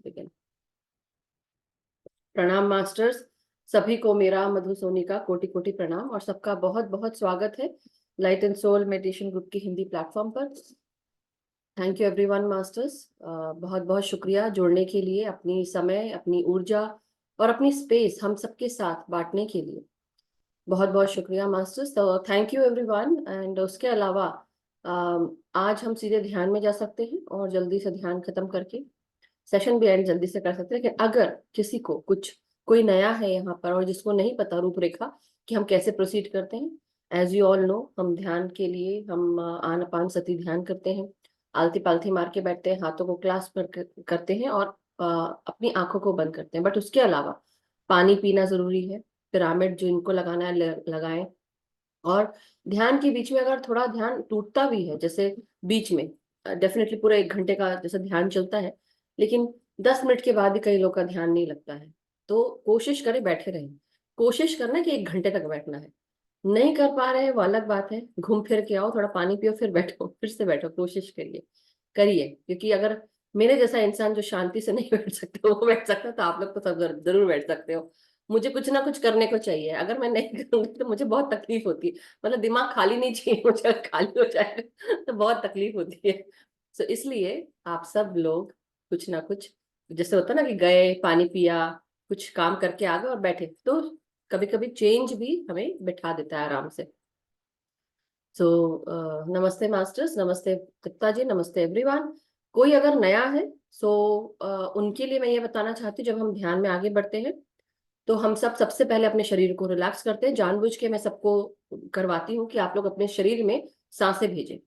begin. प्रणाम masters, सभी को मेरा मधु सोनी का कोटि कोटि प्रणाम और सबका बहुत बहुत स्वागत है light and soul meditation group की हिंदी प्लेटफॉर्म पर। थैंक यू एवरीवन मास्टर्स, बहुत बहुत शुक्रिया जुड़ने के लिए, अपनी समय, अपनी ऊर्जा और अपनी स्पेस हम सबके साथ बांटने के लिए बहुत बहुत शुक्रिया मास्टर्स। तो थैंक यू एवरीवन। एंड उसके अलावा आज हम सीधे ध्यान में जा सकते हैं और जल्दी से ध्यान खत्म करके सेशन भी एंड जल्दी से कर सकते हैं। लेकिन अगर किसी को कोई नया है यहाँ पर और जिसको नहीं पता रूपरेखा कि हम कैसे प्रोसीड करते हैं, एज यू ऑल नो, हम ध्यान के लिए हम आनापान सती ध्यान करते हैं, आलती पालती मार के बैठते हैं, हाथों को क्लास्प करते हैं और अपनी आंखों को बंद करते हैं। बट उसके अलावा पानी पीना जरूरी है, पिरामिड जो इनको लगाना है लगाएं। और ध्यान के बीच में अगर थोड़ा ध्यान टूटता भी है, जैसे बीच में डेफिनेटली पूरा 1 घंटे का जैसे ध्यान चलता है, लेकिन 10 मिनट के बाद भी कई लोग का ध्यान नहीं लगता है, तो कोशिश करें बैठे रहें। कोशिश करना कि 1 घंटे तक बैठना है। नहीं कर पा रहे हैं वो अलग बात है, घूम फिर के आओ, थोड़ा पानी पियो, फिर बैठो, फिर से बैठो, कोशिश करिए करिए। क्योंकि अगर मेरे जैसा इंसान जो शांति से नहीं बैठ सकते वो बैठ सकता है, तो आप लोग तो सब जरूर बैठ सकते हो। मुझे कुछ ना कुछ करने को चाहिए, अगर मैं नहीं करूंगी तो मुझे बहुत तकलीफ होती है। मतलब दिमाग खाली नहीं चाहिए मुझे, अगर खाली हो जाए तो बहुत तकलीफ होती है। तो इसलिए आप सब लोग कुछ ना कुछ, जैसे होता है ना कि गए, पानी पिया, कुछ काम करके आ गए और बैठे, तो कभी कभी चेंज भी हमें बिठा देता है आराम से। सो नमस्ते मास्टर्स, नमस्ते गुप्ता जी, नमस्ते एवरीवन। कोई अगर नया है सो उनके लिए मैं ये बताना चाहती हूँ, जब हम ध्यान में आगे बढ़ते हैं तो हम सबसे पहले अपने शरीर को रिलैक्स करते हैं। जानबूझ के मैं सबको करवाती हूँ कि आप लोग अपने शरीर में सांसें भेजें।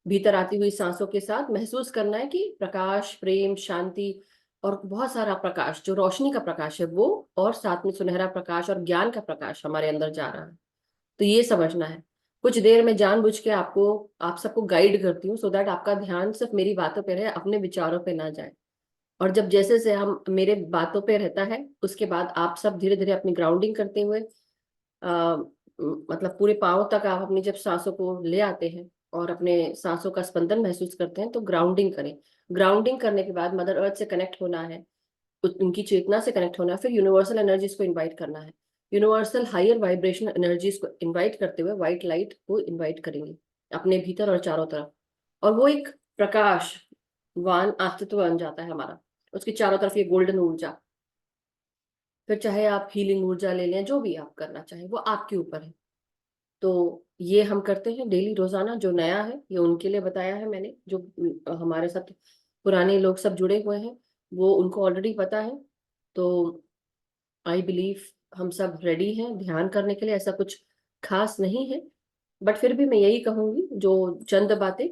भीतर आती हुई सांसों के साथ महसूस करना है कि प्रकाश, प्रेम, शांति और बहुत सारा प्रकाश, जो रोशनी का प्रकाश है वो, और साथ में सुनहरा प्रकाश और ज्ञान का प्रकाश हमारे अंदर जा रहा है। तो ये समझना है। कुछ देर में जानबूझ के आप सबको गाइड करती हूँ, सो दैट आपका ध्यान सिर्फ मेरी बातों पे रहे, अपने विचारों पे ना जाए। और जब जैसे से हम मेरे बातों पे रहता है, उसके बाद आप सब धीरे धीरे अपनी ग्राउंडिंग करते हुए मतलब पूरे पाँव तक आप अपनी जब सांसों को ले आते हैं और अपने सांसों का स्पंदन महसूस करते हैं, तो ग्राउंडिंग करें। ग्राउंडिंग करने के बाद मदर अर्थ से कनेक्ट होना है, उनकी चेतना से कनेक्ट होना है, फिर यूनिवर्सल एनर्जीज को इनवाइट करना है। यूनिवर्सल हायर वाइब्रेशन एनर्जीज को इनवाइट करते हुए व्हाइट लाइट को इनवाइट करेंगे अपने भीतर और चारों तरफ, और वो एक प्रकाश वान अस्तित्व बन जाता है हमारा, उसकी चारों तरफ ये गोल्डन ऊर्जा। फिर चाहे आप हीलिंग ऊर्जा ले लें, जो भी आप करना चाहें वो आपके ऊपर है। तो ये हम करते हैं डेली रोजाना। जो नया है ये उनके लिए बताया है मैंने, जो हमारे साथ पुराने लोग सब जुड़े हुए हैं वो उनको ऑलरेडी पता है। तो आई बिलीव हम सब रेडी हैं ध्यान करने के लिए, ऐसा कुछ खास नहीं है। बट फिर भी मैं यही कहूंगी, जो चंद बातें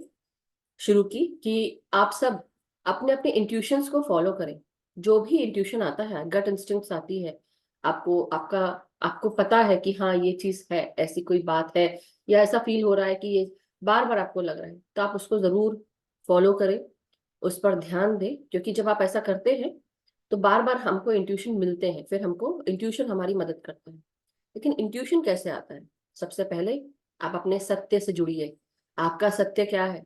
शुरू की, कि आप सब अपने अपने इंट्यूशंस को फॉलो करें। जो भी इंट्यूशन आता है, गट इंस्टिंक्ट्स आती है, आपको पता है कि हाँ ये चीज है, ऐसी कोई बात है, या ऐसा फील हो रहा है कि ये बार बार आपको लग रहा है, तो आप उसको जरूर फॉलो करें, उस पर ध्यान दें। क्योंकि जब आप ऐसा करते हैं तो बार बार हमको इंट्यूशन मिलते हैं, फिर हमको इंट्यूशन हमारी मदद करता है। लेकिन इंट्यूशन कैसे आता है? सबसे पहले आप अपने सत्य से जुड़िए। आपका सत्य क्या है?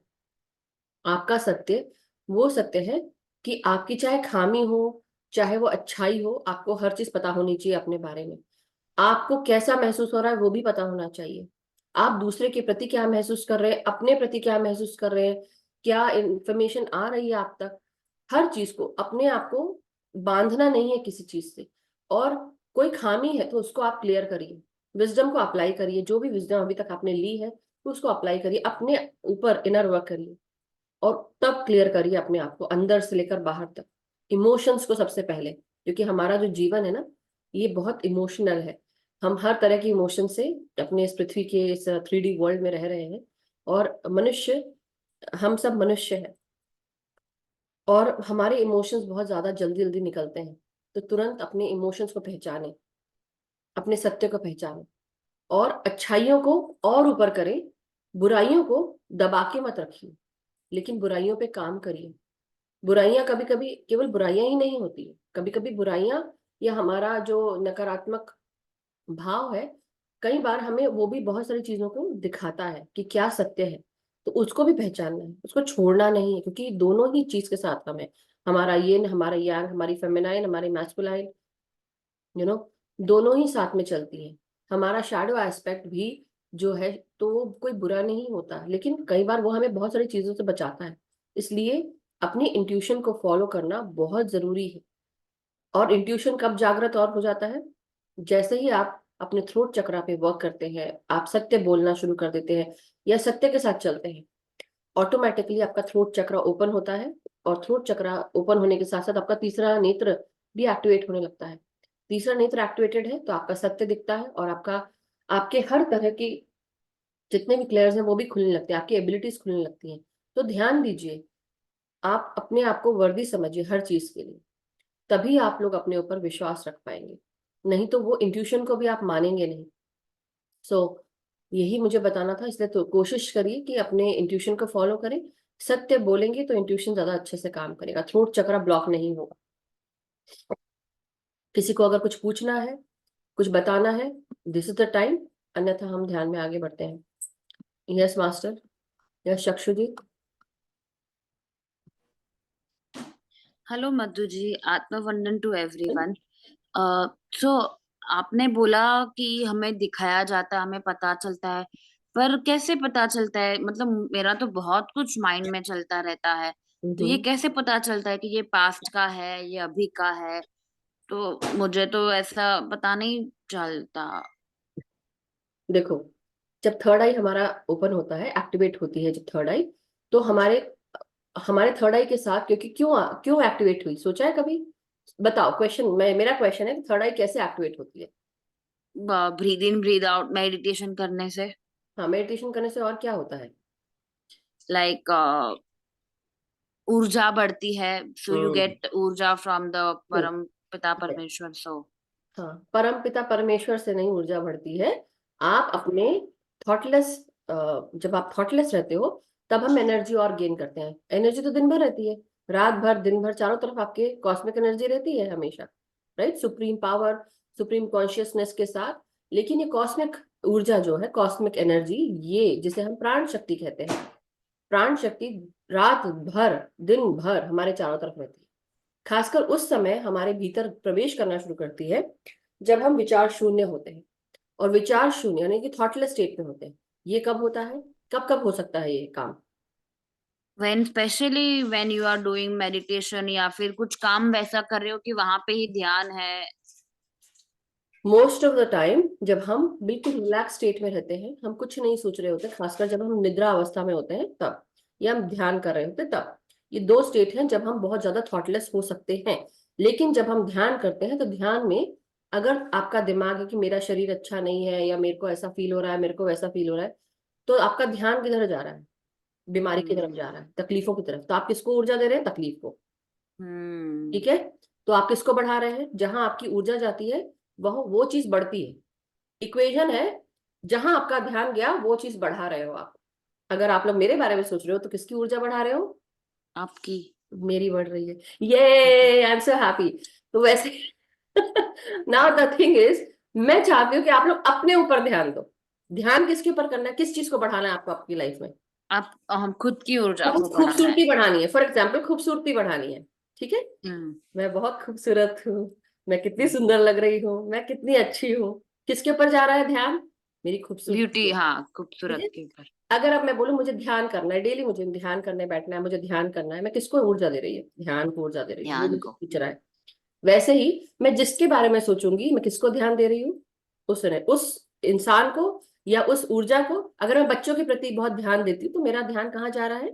आपका सत्य वो सत्य है कि आपकी चाहे खामी हो, चाहे वो अच्छाई हो, आपको हर चीज पता होनी चाहिए अपने बारे में। आपको कैसा महसूस हो रहा है वो भी पता होना चाहिए। आप दूसरे के प्रति क्या महसूस कर रहे हैं, अपने प्रति क्या महसूस कर रहे हैं, क्या इंफॉर्मेशन आ रही है आप तक, हर चीज को, अपने आप को बांधना नहीं है किसी चीज से। और कोई खामी है तो उसको आप क्लियर करिए, विजडम को अप्लाई करिए, जो भी विजडम अभी तक आपने ली है उसको अप्लाई करिए, अपने ऊपर इनर वर्क करिए, और तब क्लियर करिए अपने आप को अंदर से लेकर बाहर तक। इमोशंस को सबसे पहले, क्योंकि हमारा जो जीवन है ना, ये बहुत इमोशनल है। हम हर तरह के इमोशन से अपने इस पृथ्वी के इस 3D वर्ल्ड में रह रहे हैं। और मनुष्य, हम सब मनुष्य हैं, और हमारे इमोशंस बहुत ज्यादा जल्दी जल्दी निकलते हैं। तो तुरंत अपने इमोशंस को पहचाने, अपने सत्य को पहचाने, और अच्छाइयों को और ऊपर करें, बुराइयों को दबा के मत रखिए, लेकिन बुराइयों पे काम करिए। बुराइयां कभी कभी केवल बुराइयां ही नहीं होती है, कभी कभी बुराइयां या हमारा जो नकारात्मक भाव है, कई बार हमें वो भी बहुत सारी चीजों को दिखाता है कि क्या सत्य है। तो उसको भी पहचानना है, उसको छोड़ना नहीं है, क्योंकि दोनों ही चीज के साथ हम है। हमारा यिन, हमारा यांग, हमारी फेमिनाइन, हमारी मैस्कुलाइन, दोनों ही साथ में चलती है। हमारा शैडो एस्पेक्ट भी जो है तो वो कोई बुरा नहीं होता, लेकिन कई बार वो हमें बहुत सारी चीजों से बचाता है। इसलिए अपनी इंट्यूशन को फॉलो करना बहुत जरूरी है। और इंट्यूशन कब जागृत और हो जाता है? जैसे ही आप अपने थ्रोट चक्रा पे वर्क करते हैं, आप सत्य बोलना शुरू कर देते हैं या सत्य के साथ चलते हैं, ऑटोमेटिकली आपका थ्रोट चक्रा ओपन होता है। और थ्रोट चक्रा ओपन होने के साथ साथ आपका तीसरा नेत्र भी एक्टिवेट होने लगता है। तीसरा नेत्र एक्टिवेटेड है तो आपका सत्य दिखता है, और आपके हर तरह की जितने भी क्लेयर्स हैं वो भी खुलने लगते हैं, आपकी एबिलिटीज खुलने लगती हैं। तो ध्यान दीजिए, आप अपने आप को वर्दी समझिए हर चीज के लिए, तभी आप लोग अपने ऊपर विश्वास रख पाएंगे। नहीं तो वो इंट्यूशन को भी आप मानेंगे नहीं। सो यही मुझे बताना था, इसलिए तो कोशिश करिए कि अपने इंट्यूशन को फॉलो करें। सत्य बोलेंगे तो इंट्यूशन ज्यादा अच्छे से काम करेगा, थ्रोट चक्रा ब्लॉक नहीं होगा। किसी को अगर कुछ पूछना है, कुछ बताना है, दिस इज द टाइम, अन्यथा हम ध्यान में आगे बढ़ते हैं। Yes master, yes Chakshu ji. Hello Madhu ji, आत्मवंदन टू एवरीवन। सो आपने बोला कि हमें दिखाया जाता है, हमें पता चलता है, पर कैसे पता चलता है? मतलब मेरा तो बहुत कुछ माइंड में चलता रहता है, तो ये कैसे पता चलता है कि ये पास्ट का है, ये अभी का है? तो मुझे तो ऐसा पता नहीं चलता। देखो, जब थर्ड आई हमारा ओपन होता है, एक्टिवेट होती है जब थर्ड आई, तो हमारे हमारे थर्ड आई के साथ, क्योंकि क्यों क्यों एक्टिवेट हुई, सोचा है कभी? बताओ, क्वेश्चन, मेरा क्वेश्चन है, थर्ड आई कैसे एक्टिवेट होती है? Breathe in breathe out meditation करने से। हाँ, मेडिटेशन करने से और क्या होता है? लाइक ऊर्जा बढ़ती है, सो यू हम्म। गेट ऊर्जा फ्रॉम द नहीं, परम पिता है। परमेश्वर। सो हाँ, परम पिता परमेश्वर से नहीं ऊर्जा बढ़ती है। आप अपने थॉटलेस, जब आप थॉटलेस रहते हो तब हम एनर्जी और गेन करते हैं। एनर्जी तो दिन भर रहती है, रात भर दिन भर चारों तरफ आपके कॉस्मिक एनर्जी रहती है हमेशा, right? Supreme power, supreme consciousness के साथ। लेकिन ये कॉस्मिक ऊर्जा जो है, कॉस्मिक एनर्जी, ये जिसे हम प्राण शक्ति कहते हैं, प्राण शक्ति रात भर दिन भर हमारे चारों तरफ रहती है। खासकर उस समय हमारे भीतर प्रवेश करना शुरू करती है जब हम विचार शून्य होते हैं। और विचार शून्य यानी कि थॉटलेस स्टेट में होते हैं। ये कब होता है, कब कब हो सकता है ये काम? When specially when you are doing meditation, या फिर कुछ काम वैसा कर रहे हो कि वहां पे ही ध्यान है। मोस्ट ऑफ द टाइम जब हम बिल्कुल रिलैक्स स्टेट में रहते हैं, हम कुछ नहीं सोच रहे होते, खासकर जब हम निद्रा अवस्था में होते हैं तब, या हम ध्यान कर रहे होते हैं तब। ये दो स्टेट हैं जब हम बहुत ज्यादा थॉटलेस हो सकते हैं। लेकिन जब हम ध्यान करते हैं तो ध्यान में अगर आपका दिमाग है कि मेरा शरीर अच्छा नहीं है, या मेरे को ऐसा फील हो रहा है, मेरे को वैसा फील हो रहा है, तो आपका ध्यान किधर जा रहा है? बीमारी की तरफ जा रहा है, तकलीफों की तरफ। तो आप किसको ऊर्जा दे रहे हैं? तकलीफ को। हम्म। ठीक है, तो आप किसको बढ़ा रहे हैं? जहां आपकी ऊर्जा जाती है वह वो चीज बढ़ती है। इक्वेशन है, जहां आपका ध्यान गया वो चीज बढ़ा रहे हो आप। अगर आप लोग मेरे बारे में सोच रहे हो तो किसकी ऊर्जा बढ़ा रहे हो? आपकी। मेरी बढ़ रही है। ये आई एम सो हैप्पी। तो वैसे नाउ द थिंग इज, मैं चाहती हूँ कि आप लोग अपने ऊपर ध्यान दो। ध्यान किसके ऊपर करना है, किस चीज को बढ़ाना है आपको आपकी लाइफ में? आप हम खुद की ऊर्जा आपको को बढ़ाना है। खूबसूरती बढ़ानी है, फॉर एग्जाम्पल खूबसूरती बढ़ानी है। ठीक है, हम्म। मैं बहुत खूबसूरत हूँ, मैं कितनी सुंदर लग रही हूँ, मैं कितनी अच्छी हूँ। किसके ऊपर जा रहा है ध्यान? मेरी खूबसूरती ब्यूटी, पे। हाँ, ठीक खूबसूरत है, के ऊपर। अगर अब मैं बोलूं मुझे ध्यान करना है, डेली मुझे ध्यान करने बैठना है, मुझे ध्यान करना है, मैं किसको ऊर्जा दे रही है? ध्यान को ऊर्जा दे रही हूँ, वो ध्यान मुझे को। खींच रहा है। वैसे ही मैं जिसके बारे में सोचूंगी, मैं किसको ध्यान दे रही हूँ? उस इंसान को, या उस ऊर्जा को। अगर मैं बच्चों के प्रति बहुत ध्यान देती हूँ तो मेरा ध्यान कहाँ जा रहा है?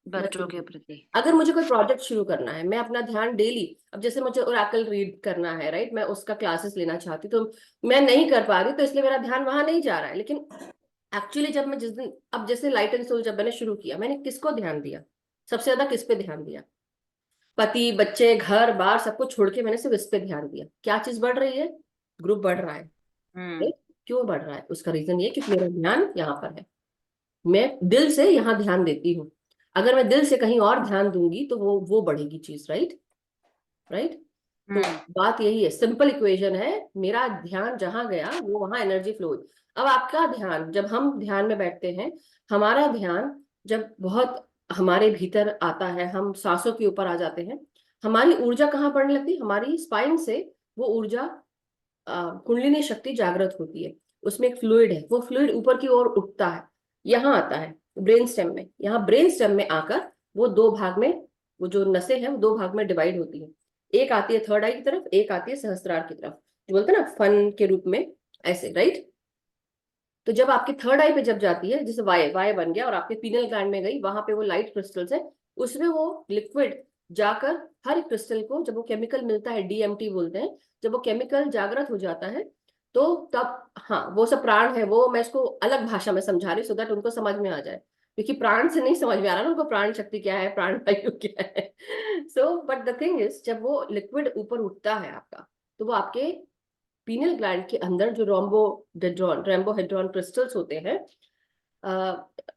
बच्चों बच्चों के को। प्रति। अगर मुझे कोई प्रोजेक्ट शुरू करना है, मैं अपना ध्यान डेली, अब जैसे मुझे ओरेकल रीड करना है, राइट, मैं उसका क्लासेस लेना चाहती, तो मैं नहीं कर पा रही, तो इसलिए मेरा ध्यान वहां नहीं जा रहा है। लेकिन एक्चुअली जब मैं जिस दिन, अब जैसे लाइट एंड सोल जब मैंने शुरू किया, मैंने किसको ध्यान दिया? सबसे ज्यादा किस पे ध्यान दिया? पति, बच्चे, घर बार सबको छोड़ के मैंने सिर्फ इस पे ध्यान दिया। क्या चीज बढ़ रही है? ग्रुप बढ़ रहा है। हम्म। right? क्यों बढ़ रहा है? उसका रीजन ये कि मेरा ध्यान यहाँ पर है, मैं दिल से यहाँ ध्यान देती हूँ। अगर मैं दिल से कहीं और ध्यान दूंगी तो वो बढ़ेगी चीज, राइट? राइट। तो हम्म। बात यही है, सिंपल इक्वेशन है, मेरा ध्यान जहां गया वो वहां एनर्जी फ्लो हुई। अब आपका ध्यान, जब हम ध्यान में बैठते हैं, हमारा ध्यान जब बहुत हमारे भीतर आता है, हम सांसों के ऊपर आ जाते हैं, हमारी ऊर्जा कहाँ बढ़ने लगती है? हमारी स्पाइन से वो ऊर्जा, कुंडलिनी शक्ति जागृत होती है। उसमें एक फ्लूइड है, वो फ्लूइड ऊपर की ओर उठता है, यहाँ आता है ब्रेन स्टेम में। यहाँ ब्रेन स्टेम में आकर वो दो भाग में, वो जो नसें हैं वो दो भाग में डिवाइड होती है। एक आती है थर्ड आई की तरफ, एक आती है सहस्त्रार की तरफ, जो बोलते हैं ना फन के रूप में, ऐसे, राइट। तो जब आपकी थर्ड आई पे जब जाती है, जैसे वाई वाई बन गया और आपके पीनल ग्लैंड में गई, वहां पे वो लाइट क्रिस्टल्स है, उसमें वो लिक्विड जाकर हर क्रिस्टल को, जब वो केमिकल मिलता है, डीएमटी बोलते हैं, जब वो केमिकल जागृत हो जाता है, तो तब, हाँ, वो सब प्राण है। वो मैं इसको अलग भाषा में समझा रही हूँ, सो दैट उनको समझ में आ जाए, क्योंकि प्राण से नहीं समझ में आ रहा ना उनको, प्राण शक्ति क्या है, प्राण वायु क्या है। So but the thing is, जब वो लिक्विड ऊपर उठता है आपका, तो वो आपके पीनल ग्लैंड के अंदर जो रैम्बोहेड्रॉन क्रिस्टल्स होते हैं,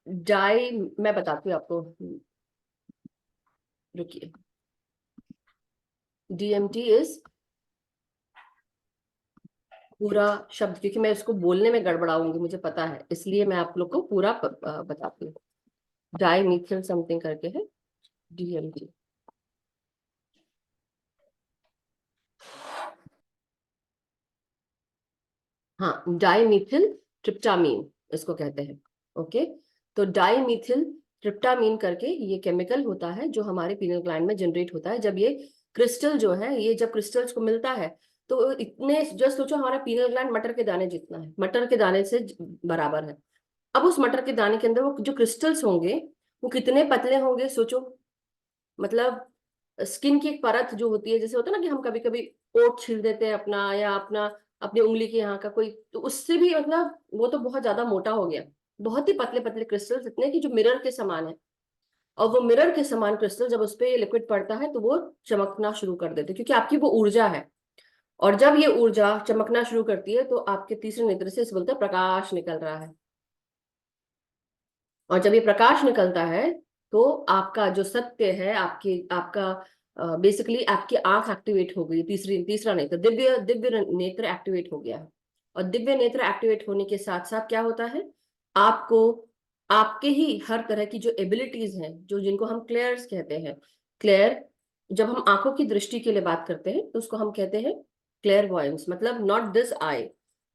डाई, मैं बताती हूँ आपको, रुकिए। डीएमटी इज पूरा शब्द, क्योंकि मैं इसको बोलने में गड़बड़ाऊंगी मुझे पता है, इसलिए मैं आप लोग को पूरा बताती हूँ। डाई मीथिल समथिंग करके है डीएमटी। हाँ, डाईमीथिल ट्रिप्टामीन इसको कहते हैं। ओके, तो डाईमीथिल ट्रिप्टामीन करके ये केमिकल होता है जो हमारे पीनल ग्लैंड में जनरेट होता है। जब ये क्रिस्टल जो है, ये जब क्रिस्टल्स को मिलता है, तो इतने, जस्ट सोचो हमारा पीनल ग्लैंड मटर के दाने जितना है, मटर के दाने से बराबर है। अब उस मटर के दाने के अंदर वो जो क्रिस्टल्स होंगे, वो कितने पतले होंगे सोचो। मतलब स्किन की एक परत जो होती है, जैसे होता है ना कि हम कभी कभी ओट छील देते हैं अपना, या अपना अपनी उंगली के यहाँ का कोई, तो उससे भी मतलब वो तो बहुत ज्यादा मोटा हो गया। बहुत ही पतले पतले क्रिस्टल्स, इतने कि जो मिरर के समान है। और वो मिरर के समान क्रिस्टल जब उस पे लिक्विड पड़ता है, तो वो चमकना शुरू कर देते हैं, क्योंकि आपकी वो ऊर्जा है। और जब ये ऊर्जा चमकना शुरू करती है, तो आपके तीसरे नेत्र से इसे बोलते हैं प्रकाश निकल रहा है। और जब ये प्रकाश निकलता है, तो आपका जो सत्य है, आपकी आपका बेसिकली आपकी आंख एक्टिवेट हो गई, तीसरा नेत्र, दिव्य दिव्य नेत्र एक्टिवेट हो गया है। और दिव्य नेत्र एक्टिवेट होने के साथ साथ क्या होता है, आपको आपके ही हर तरह की जो एबिलिटीज हैं, जो जिनको हम क्लेयर्स कहते हैं, क्लेयर, जब हम आंखों की दृष्टि के लिए बात करते हैं, तो उसको हम कहते हैं क्लेयर वॉयंस, मतलब नॉट दिस आई,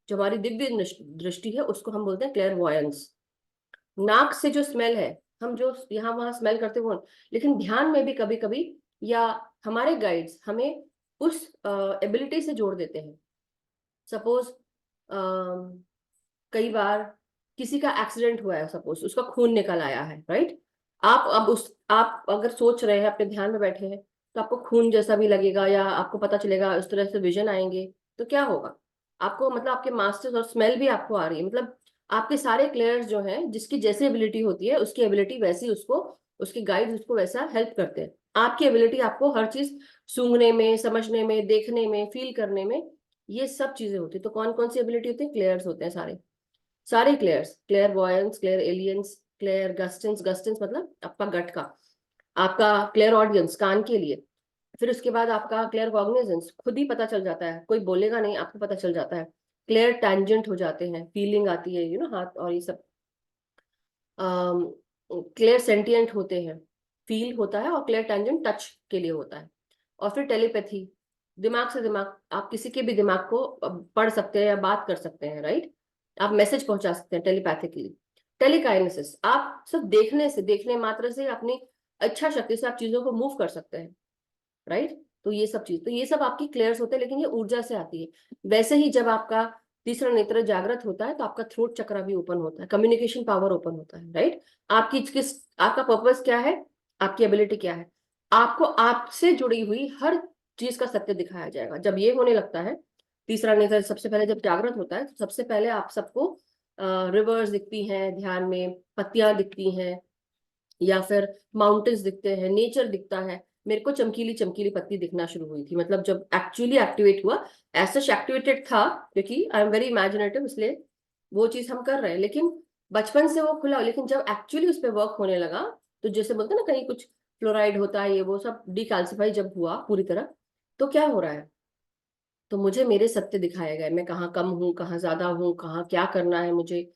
जो हमारी दिव्य दृष्टि है उसको हम बोलते हैं क्लेयर वॉयंस। नाक से जो स्मेल है, हम जो यहाँ वहां स्मेल करते हो, लेकिन ध्यान में भी कभी कभी, या हमारे गाइड्स हमें उस एबिलिटी से जोड़ देते हैं। सपोज कई बार किसी का एक्सीडेंट हुआ है, सपोज उसका खून निकल आया है, राइट। आप अगर सोच रहे हैं, अपने ध्यान में बैठे हैं, तो आपको खून जैसा भी लगेगा, या आपको पता चलेगा, उस तरह से विजन आएंगे, तो क्या होगा आपको, मतलब आपके मास्टर्स, और स्मेल भी आपको आ रही है, मतलब आपके सारे क्लेयर्स जो हैं, जिसकी जैसी एबिलिटी होती है, उसकी एबिलिटी वैसी उसको, उसके गाइड उसको वैसा हेल्प करते हैं। आपकी एबिलिटी आपको हर चीज सूंघने में, समझने में, देखने में, फील करने में, ये सब चीजें होती है। तो कौन कौन सी एबिलिटी होती है? क्लेयर्स होते हैं सारे, सारे clairs, clairvoyance, clairalience, clairgustance, clairgustance मतलब आपका गट का, आपका क्लेयर ऑडियंस कान के लिए। फिर उसके बाद आपका क्लेयर कॉग्निजेंस, खुद ही पता चल जाता है, कोई बोलेगा नहीं, आपको पता चल जाता है। क्लेयर टैंजेंट हो जाते हैं, फीलिंग आती है, हाथ और ये सब। क्लियर सेंटिएंट होते हैं, फील होता है, और क्लियर टेंजेंट टच के लिए होता है। और फिर टेलीपैथी, दिमाग से दिमाग, आप किसी के भी दिमाग को पढ़ सकते हैं या बात कर सकते हैं, राइट। आप मैसेज पहुंचा सकते हैं टेलीपैथिकली। टेलीकाइनेसिस, आप सिर्फ देखने से, देखने मात्र से अपनी इच्छा शक्ति से आप चीजों को मूव कर सकते हैं, राइट। तो ये सब चीज, तो ये सब आपकी क्लियर्स होते हैं, लेकिन ये ऊर्जा से आती है। वैसे ही जब आपका तीसरा नेत्र जागृत होता है, तो आपका थ्रोट चक्र भी ओपन होता है, कम्युनिकेशन पावर ओपन होता है, राइट। आपकी किस, आपका पर्पस क्या है, आपकी एबिलिटी क्या है, आपको आपसे जुड़ी हुई हर चीज का सत्य दिखाया जाएगा। जब ये होने लगता है, तीसरा नेत्र सबसे पहले जब जागृत होता है, तो सबसे पहले आप सबको रिवर्स दिखती हैं ध्यान में, पत्तियां दिखती हैं, या फिर माउंटेन्स दिखते हैं, नेचर दिखता है। मेरे को चमकीली चमकीली पत्ती दिखना शुरू हुई थी, मतलब जब एक्चुअली एक्टिवेट हुआ, ऐसा एक्टिवेटेड था, क्योंकि आई एम वेरी इमेजिनेटिव, इसलिए वो चीज हम कर रहे हैं। लेकिन बचपन से वो खुला, लेकिन जब एक्चुअली उस पर वर्क होने लगा, तो जैसे बोलते हैं ना, कहीं कुछ फ्लोराइड होता है, ये वो सब डिकैल्सिफाई जब हुआ पूरी तरह, तो क्या हो रहा है, तो मुझे मेरे सत्य दिखाए गए, मैं कहाँ कम हूँ, कहाँ ज्यादा हूँ, कहाँ क्या करना है मुझे,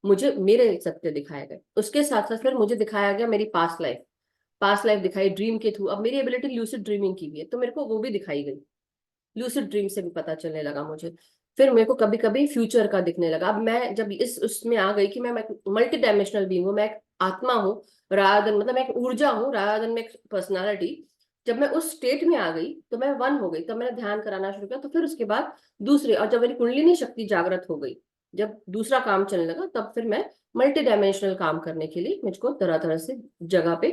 मुझे मेरे सत्य दिखाए गए। उसके साथ साथ फिर मुझे दिखाया गया मेरी पास्ट लाइफ। पास्ट लाइफ दिखाई ड्रीम के थ्रू। अब मेरी एबिलिटी ल्यूसिड ड्रीमिंग की भी है, तो मेरे को वो भी दिखाई गई, लूसिड ड्रीम से भी पता चलने लगा मुझे। फिर मेरे को कभी कभी फ्यूचर का दिखने लगा। अब मैं जब इस उसमें आ गई कि मैं मल्टी डायमेंशनल बीइंग हूँ, मैं एक आत्मा हूँ राधन, मतलब मैं एक ऊर्जा हूँ राधन में एक पर्सनालिटी। जब मैं उस स्टेट में आ गई तो मैं वन हो गई, तब मैंने ध्यान कराना शुरू किया। तो फिर उसके बाद दूसरे, और जब मेरी कुंडलिनी शक्ति जागृत हो गई, जब दूसरा काम चलने लगा, तब फिर मैं मल्टी डायमेंशनल काम करने के लिए मुझको तरह तरह से जगह पे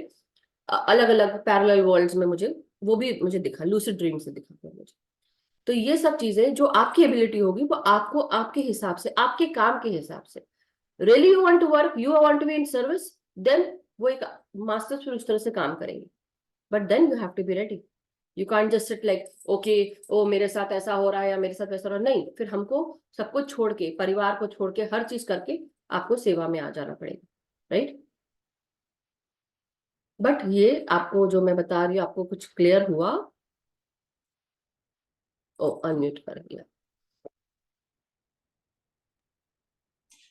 अलग अलग पैरेलल वर्ल्ड्स में मुझे वो भी मुझे दिखा, लूसिड ड्रीम से दिखा फिर मुझे। तो ये सब चीजें जो आपकी एबिलिटी होगी वो आपको आपके हिसाब से, आपके काम के हिसाब से, really you want to work, you want to be in service, then वो एक मास्टर्स फिर उस तरह से काम करेंगे। But then you have to be ready. You can't just sit like okay, ओ मेरे साथ ऐसा हो रहा है या मेरे साथ वैसा हो रहा है, नहीं। फिर हमको सब कुछ छोड़ के, परिवार को छोड़ के, हर चीज करके आपको सेवा में आ जाना पड़ेगा, राइट। बट ये आपको जो मैं बता रही हूँ, आपको कुछ क्लियर हुआ? ओ अनम्यूट कर दिया।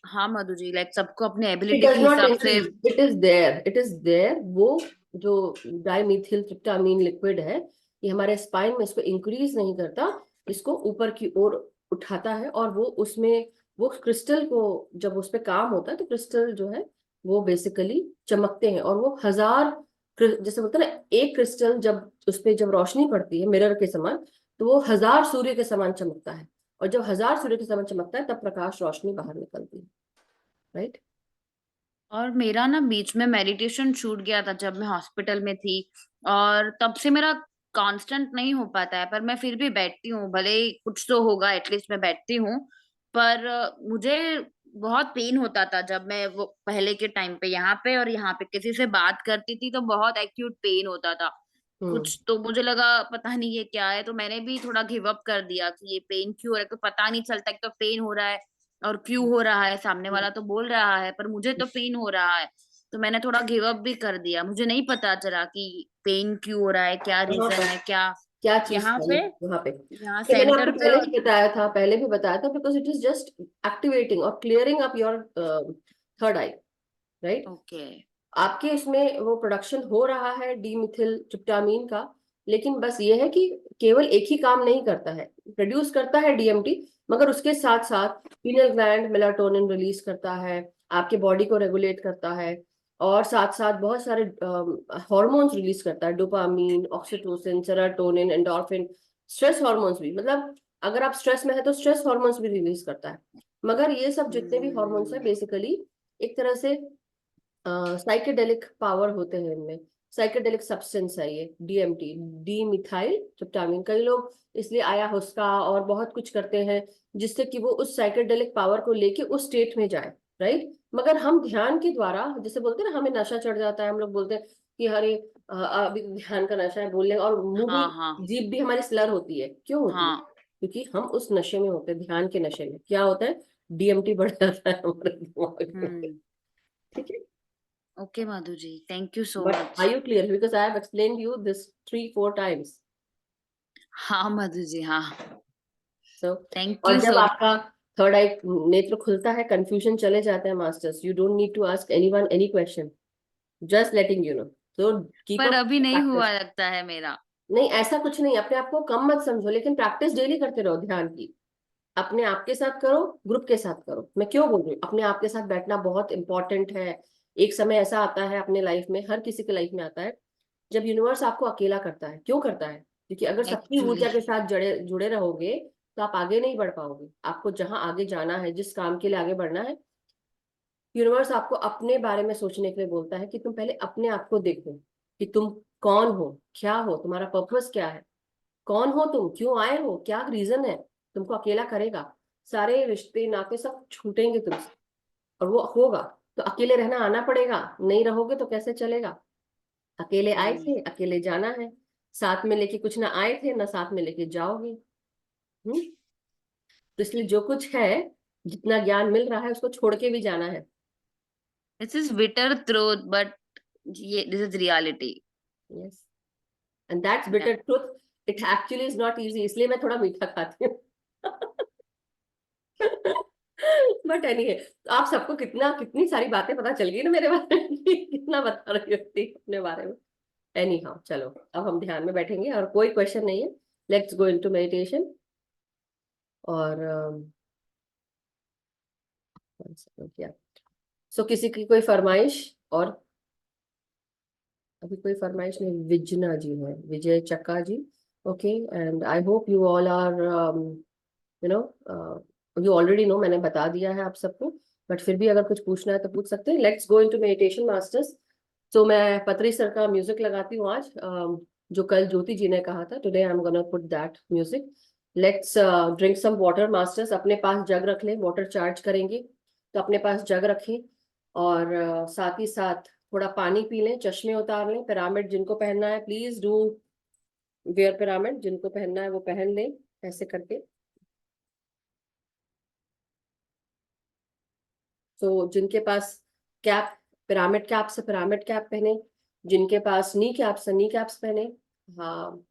हाँ मधु जी, लाइक सबको अपने इट एबिलिटी डज के नॉट हिसाब से। Increase, it is there, it is there. वो जो डाइमीथिल ट्रिप्टामीन लिक्विड है, ये हमारे स्पाइन में इसको इंक्रीज नहीं करता, इसको ऊपर की ओर उठाता है। और वो उसमें वो क्रिस्टल को जब उस पे काम होता है तो क्रिस्टल जो है वो बेसिकली चमकते हैं। और वो हजार जैसे बोलते हैं ना, एक क्रिस्टल जब उस पे जब रोशनी पड़ती है मिरर के समान, तो वो हजार सूर्य के समान चमकता है। और जब हजार सूर्य के समान चमकता है तब प्रकाश रोशनी बाहर निकलती है, राइट। और मेरा ना बीच में मेडिटेशन छूट गया था जब मैं हॉस्पिटल में थी, और तब से मेरा कांस्टेंट नहीं हो पाता है, पर मैं फिर भी बैठती हूँ, भले ही कुछ तो होगा, एटलीस्ट मैं बैठती हूँ। पर मुझे बहुत पेन होता था जब मैं वो पहले के टाइम पे यहाँ पे और यहाँ पे किसी से बात करती थी, तो बहुत एक्यूट पेन होता था। हम्म। कुछ तो मुझे लगा पता नहीं ये क्या है, तो मैंने भी थोड़ा गिव अप कर दिया कि ये पेन क्यों हो रहा है, तो पता नहीं चलता कि तो पेन हो रहा है और क्यों हो रहा है, सामने वाला तो बोल रहा है पर मुझे तो पेन हो रहा है। तो मैंने थोड़ा गिव अप भी कर दिया, मुझे नहीं पता चला कि पेन क्यों हो रहा है, क्या कहाँ रीजन पर, है क्या। क्या चीज यहाँ चाहिए पे, वहां पे? यहाँ ये मैंने आपको सेंटर पे। पहले भी बताया था, पहले भी बताया था, because it is just activating और clearing up your third eye, right. Okay. आपके इसमें वो प्रोडक्शन हो रहा है डीमिथिल ट्रिप्टामीन का, लेकिन बस ये है कि केवल एक ही काम नहीं करता है, प्रोड्यूस करता है डीएमटी, मगर उसके साथ साथ पीनल ग्लैंड मेलाटोनिन रिलीज करता है, आपके बॉडी को रेगुलेट करता है, और साथ साथ बहुत सारे हॉर्मोन्स रिलीज करता है, dopamine, oxytocin, serotonin, endorphin, stress hormones भी, मतलब अगर आप स्ट्रेस में है तो स्ट्रेस हॉर्मोन्स भी रिलीज करता है। मगर ये सब जितने भी हॉर्मोन्स है हम्म। बेसिकली एक तरह से साइकेडेलिक पावर होते हैं इनमें, साइकेडेलिक सब्सटेंस है ये डीएमटी, डी मिथाइल ट्रिप्टामिन। कई लोग इसलिए आया हुस्का और बहुत कुछ करते हैं जिससे कि वो उस साइकेडेलिक पावर को लेके उस स्टेट में जाए, राइट। मगर हम ध्यान के द्वारा, जैसे बोलते हैं ना हमें नशा चढ़ जाता है, हम लोग बोलते हैं कि अरे अभी ध्यान का नशा है बोलने, और मुंह भी, हाँ हाँ जीभ भी हमारी स्लर होती है, क्यों होती है? हाँ। क्योंकि हम उस नशे में होते हैं, ध्यान के नशे में क्या होता है, डीएमटी बढ़ जाता है हमारे दिमाग में, हम्म। ठीक है। Okay Madhu ji, thank you so But are much. you clear? Because I have explained you this 3-4 times. हाँ मधु जी, हाँ। So, थैंक और यू जब सो आपका थर्ड आई नेत्र खुलता है, कंफ्यूजन चले जाते हैं masters, you don't need to ask anyone any question, just letting you know. तो कीप पर अप अभी नहीं हुआ प्रैक्टिस। लगता है मेरा। नहीं, ऐसा कुछ नहीं, अपने आप को कम मत समझो, लेकिन प्रैक्टिस डेली करते रहो ध्यान की। अपने आप के साथ करो, ग्रुप के साथ करो। मैं क्यों बोल रही हूँ, अपने आप के साथ बैठना बहुत इंपॉर्टेंट है। एक समय ऐसा आता है अपने लाइफ में, हर किसी के लाइफ में आता है, जब यूनिवर्स आपको अकेला करता है। क्यों करता है? क्योंकि अगर सबकी एक्चुअली। ऊर्जा के साथ जुड़े जुड़े रहोगे तो आप आगे नहीं बढ़ पाओगे। आपको जहां आगे जाना है, जिस काम के लिए आगे बढ़ना है, यूनिवर्स आपको अपने बारे में सोचने के लिए बोलता है कि तुम पहले अपने आप को देखो कि तुम कौन हो, क्या हो, तुम्हारा पर्पस क्या है, कौन हो तुम, क्यों आए हो, क्या रीजन है। तुमको अकेला करेगा, सारे रिश्ते नाते सब छूटेंगे तुमसे, और वो होगा। तो अकेले रहना आना पड़ेगा, नहीं रहोगे तो कैसे चलेगा? अकेले आए हम्म। थे, अकेले जाना है। साथ में लेके कुछ ना आए थे, ना साथ में लेके जाओगे। हम्म। तो इसलिए जो कुछ है, जितना ज्ञान मिल रहा है, उसको छोड़ के भी जाना है। This is bitter truth, but ये this is reality. Yes, and that's bitter truth. It actually is not easy, इसलिए मैं थोड़ा मीठा खाती हूँ। बट एनी है, तो आप सबको कितना कितनी सारी बातें पता चल गई ना मेरे बारे में, कितना बता रही होती अपने बारे में। एनी हाउ, चलो अब हम ध्यान में बैठेंगे और कोई क्वेश्चन नहीं है। Let's go into meditation. और क्या सो किसी की कोई फरमाइश? और अभी कोई फरमाइश नहीं। विजना जी है, Vijay Chakka ji. Okay, and I hope you all are you know, you already know, मैंने बता दिया है आप सबको। बट फिर भी अगर कुछ पूछना है तो पूछ सकते हैं। Let's go into meditation masters. तो मैं पत्री सर का म्यूजिक लगाती हूँ आज, जो कल ज्योति जी ने कहा था। Today I am gonna put that music. Let's drink some water masters. अपने पास जग रख लें, वाटर चार्ज करेंगे तो अपने पास जग रखें। और साथ ही साथ थोड़ा पानी पी लें, चश्मे उतार लें। पिरामिड जिनको पहनना है प्लीज डू वेयर पिरामिड, जिनको पहनना है वो पहन लें ऐसे करके। तो जिनके पास कैप, पिरामिड कैप से पिरामिड कैप पहने। जिनके पास नी कैप से नी कैप्स पहने। हाँ,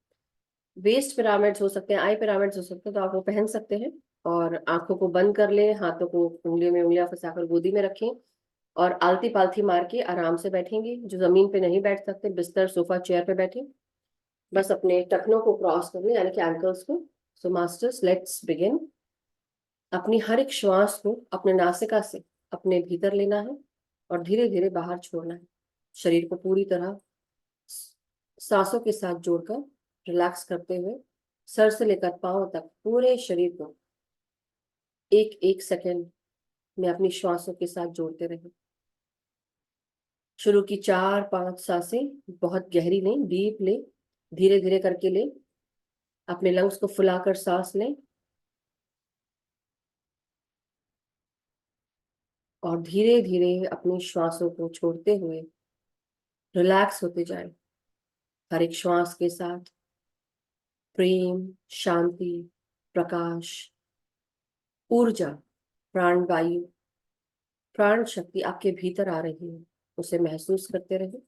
वेस्ट पिरामिड्स हो सकते हैं, आई पिरामिड्स हो सकते हैं, तो आप वो पहन सकते हैं। और आंखों को बंद कर लें, हाथों को उंगलियों में उंगलियां फंसाकर गोदी में रखें। और आलती पालथी मार के आराम से बैठेंगे। जो जमीन पे नहीं बैठ सकते, बिस्तर सोफा चेयर पे बैठे। बस अपने टखनों को क्रॉस कर लें, यानी कि एंकल्स को। सो मास्टर्स, लेट्स बिगिन। अपनी हर एक श्वास को अपने नासिका से अपने भीतर लेना है और धीरे धीरे बाहर छोड़ना है। शरीर को पूरी तरह सांसों के साथ जोड़कर रिलैक्स करते हुए सर से लेकर पांव तक पूरे शरीर को एक एक सेकेंड में अपनी श्वासों के साथ जोड़ते रहें। शुरू की 4-5 सांसें बहुत गहरी लें, डीप लें, धीरे धीरे करके लें। अपने लंग्स को फुलाकर सांस लें और धीरे धीरे अपनी श्वासों को छोड़ते हुए रिलैक्स होते जाएं। हर एक श्वास के साथ प्रेम, शांति, प्रकाश, ऊर्जा, प्राण वायु, प्राण शक्ति आपके भीतर आ रही है, उसे महसूस करते रहें।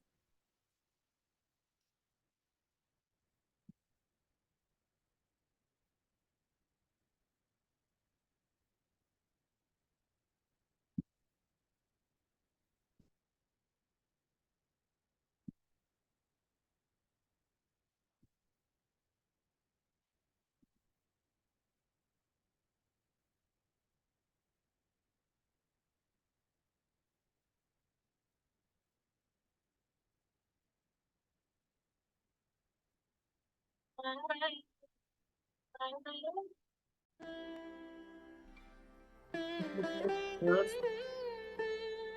सांस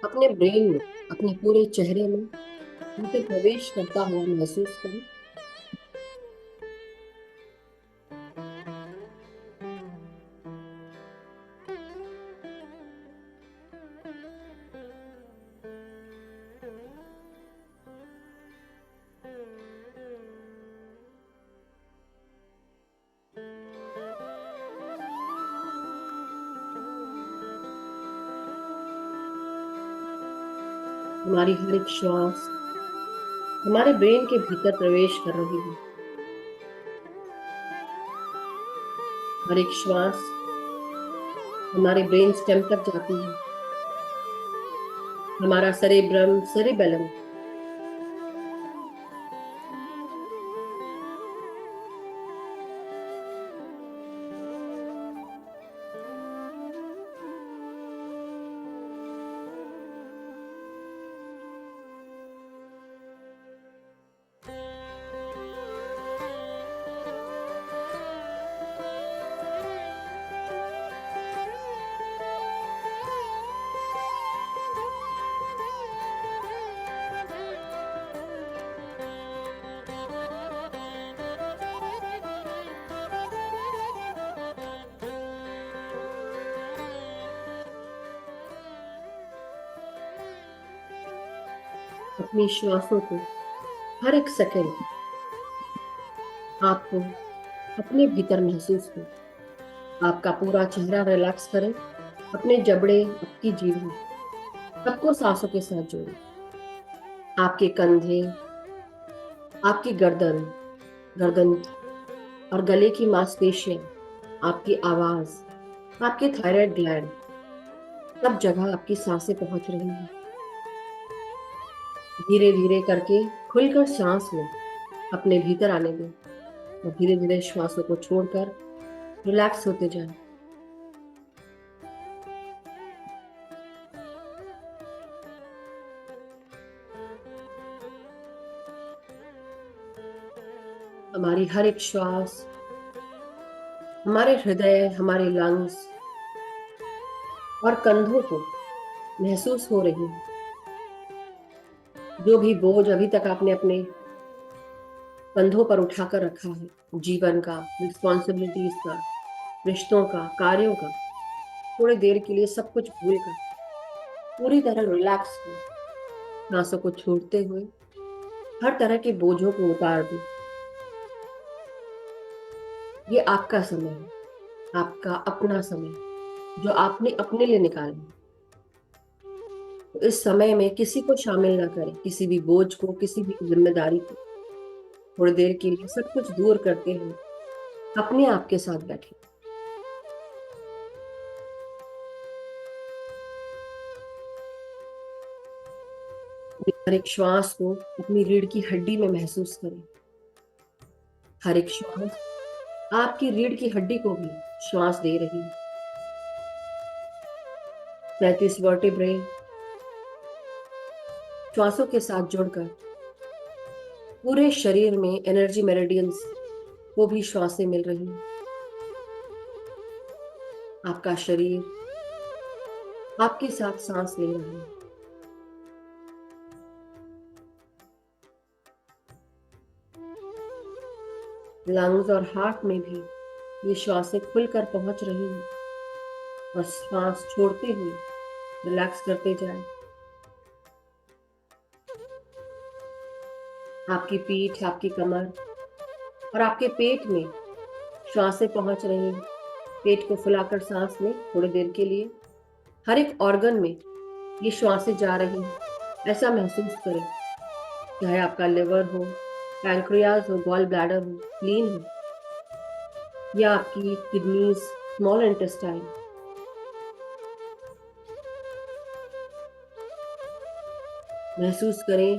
अपने ब्रेन में, अपने पूरे चेहरे में भीतर प्रवेश करता हुआ महसूस करें। हमारी हर एक श्वास हमारे ब्रेन के भीतर प्रवेश कर रही है। हर एक श्वास हमारे ब्रेन स्टेम तक जाती है। हमारा सेरेब्रम, सेरिबेलम, अपनी श्वासों को हर एक सेकंड आपको अपने भीतर महसूस हो। आपका पूरा चेहरा रिलैक्स करें। अपने जबड़े, आपकी जीभ सबको सांसों के साथ जोड़ें। आपके कंधे, आपकी गर्दन, गर्दन और गले की मांसपेशियां, आपकी आवाज, आपके थायराइड ग्लैंड, सब जगह आपकी सांसें पहुंच रही हैं। धीरे धीरे करके खुलकर सांस लें, अपने भीतर आने दें और धीरे धीरे श्वासों को छोड़कर रिलैक्स होते जाएं। हमारी हर एक श्वास हमारे हृदय, हमारे लंग्स और कंधों को महसूस हो रही है। जो भी बोझ अभी तक आपने अपने कंधों पर उठाकर रखा है, जीवन का, रिस्पॉन्सिबिलिटीज का, रिश्तों का, कार्यों का, थोड़ी देर के लिए सब कुछ भूलकर पूरी तरह रिलैक्स हो, सांसों को छोड़ते हुए हर तरह के बोझों को उतार दें। ये आपका समय है, आपका अपना समय, जो आपने अपने लिए निकाला है। तो इस समय में किसी को शामिल ना करें, किसी भी बोझ को, किसी भी जिम्मेदारी को। थोड़ी देर के लिए सब कुछ दूर करते हुए अपने आप के साथ बैठे। हर एक श्वास को अपनी रीढ़ की हड्डी में महसूस करें। हर एक श्वास आपकी रीढ़ की हड्डी को भी श्वास दे रही है। 35 वर्टेब्रे श्वासों के साथ जुड़कर पूरे शरीर में एनर्जी मेरिडियंस को भी श्वासें मिल रही हैं। आपका शरीर आपके साथ सांस ले रहा है। लंग्स और हार्ट में भी ये श्वासें खुलकर पहुंच रही हैं और सांस छोड़ते हुए रिलैक्स करते जाएं। आपकी पीठ, आपकी कमर और आपके पेट में श्वासें पहुंच रही हैं। पेट को फुलाकर सांस लें थोड़ी देर के लिए। हर एक ऑर्गन में ये श्वासें जा रही हैं, ऐसा महसूस करें। चाहे आपका लिवर हो, पैंक्रियाज हो, गॉल ब्लैडर हो, स्प्लीन हो, या आपकी किडनीज, स्मॉल इंटेस्टाइन। महसूस करें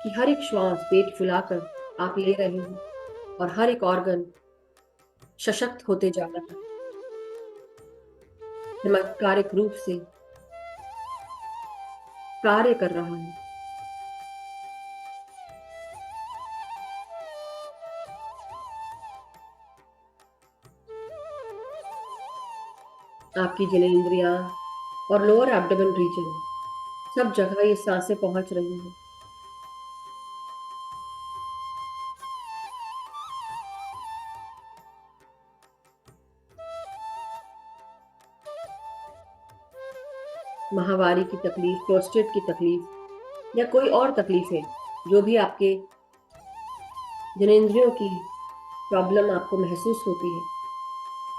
कि हर एक श्वास पेट फुलाकर आप ले रहे हैं और हर एक ऑर्गन सशक्त होते जा रहा है, चमत्कारिक रूप से कार्य कर रहा है। आपकी जननेंद्रियां और लोअर एब्डोमेन रीजन, सब जगह ये सांसें पहुंच रही हैं। माहवारी की तकलीफ, प्रोस्टेट की तकलीफ या कोई और तकलीफ है, जो भी आपके जननेंद्रियों की प्रॉब्लम आपको महसूस होती है,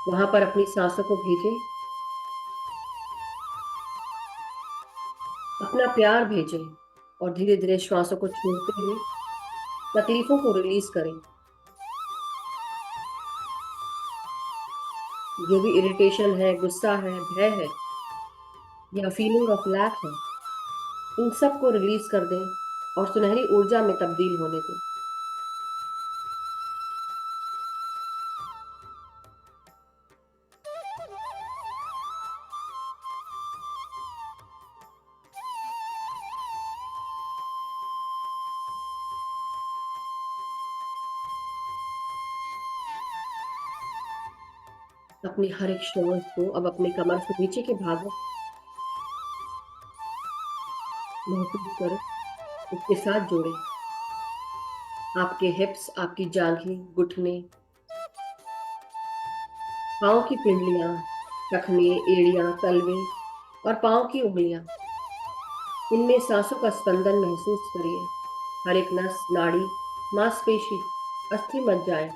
वहां पर अपनी सांसों को भेजें, अपना प्यार भेजें और धीरे धीरे श्वासों को छोड़ते हुए तकलीफों को रिलीज करें। जो भी इरिटेशन है, गुस्सा है, भय है या फीलिंग ऑफ लैक है, इन सब को रिलीज कर दें और सुनहरी ऊर्जा में तब्दील होने दें। अपनी हर एक श्वास को अब अपने कमर से नीचे के भाग में महसूस करें, उसके साथ जोड़ें। आपके हिप्स, आपकी जांघें, घुटने, पाँव की पिंडलियां, टखने, एड़ियां, तलवे और पाँव की उंगलियां, इनमें सांसों का स्पंदन महसूस करिए। हर एक नस, नाड़ी, मांसपेशी, अस्थि मज्जाएं,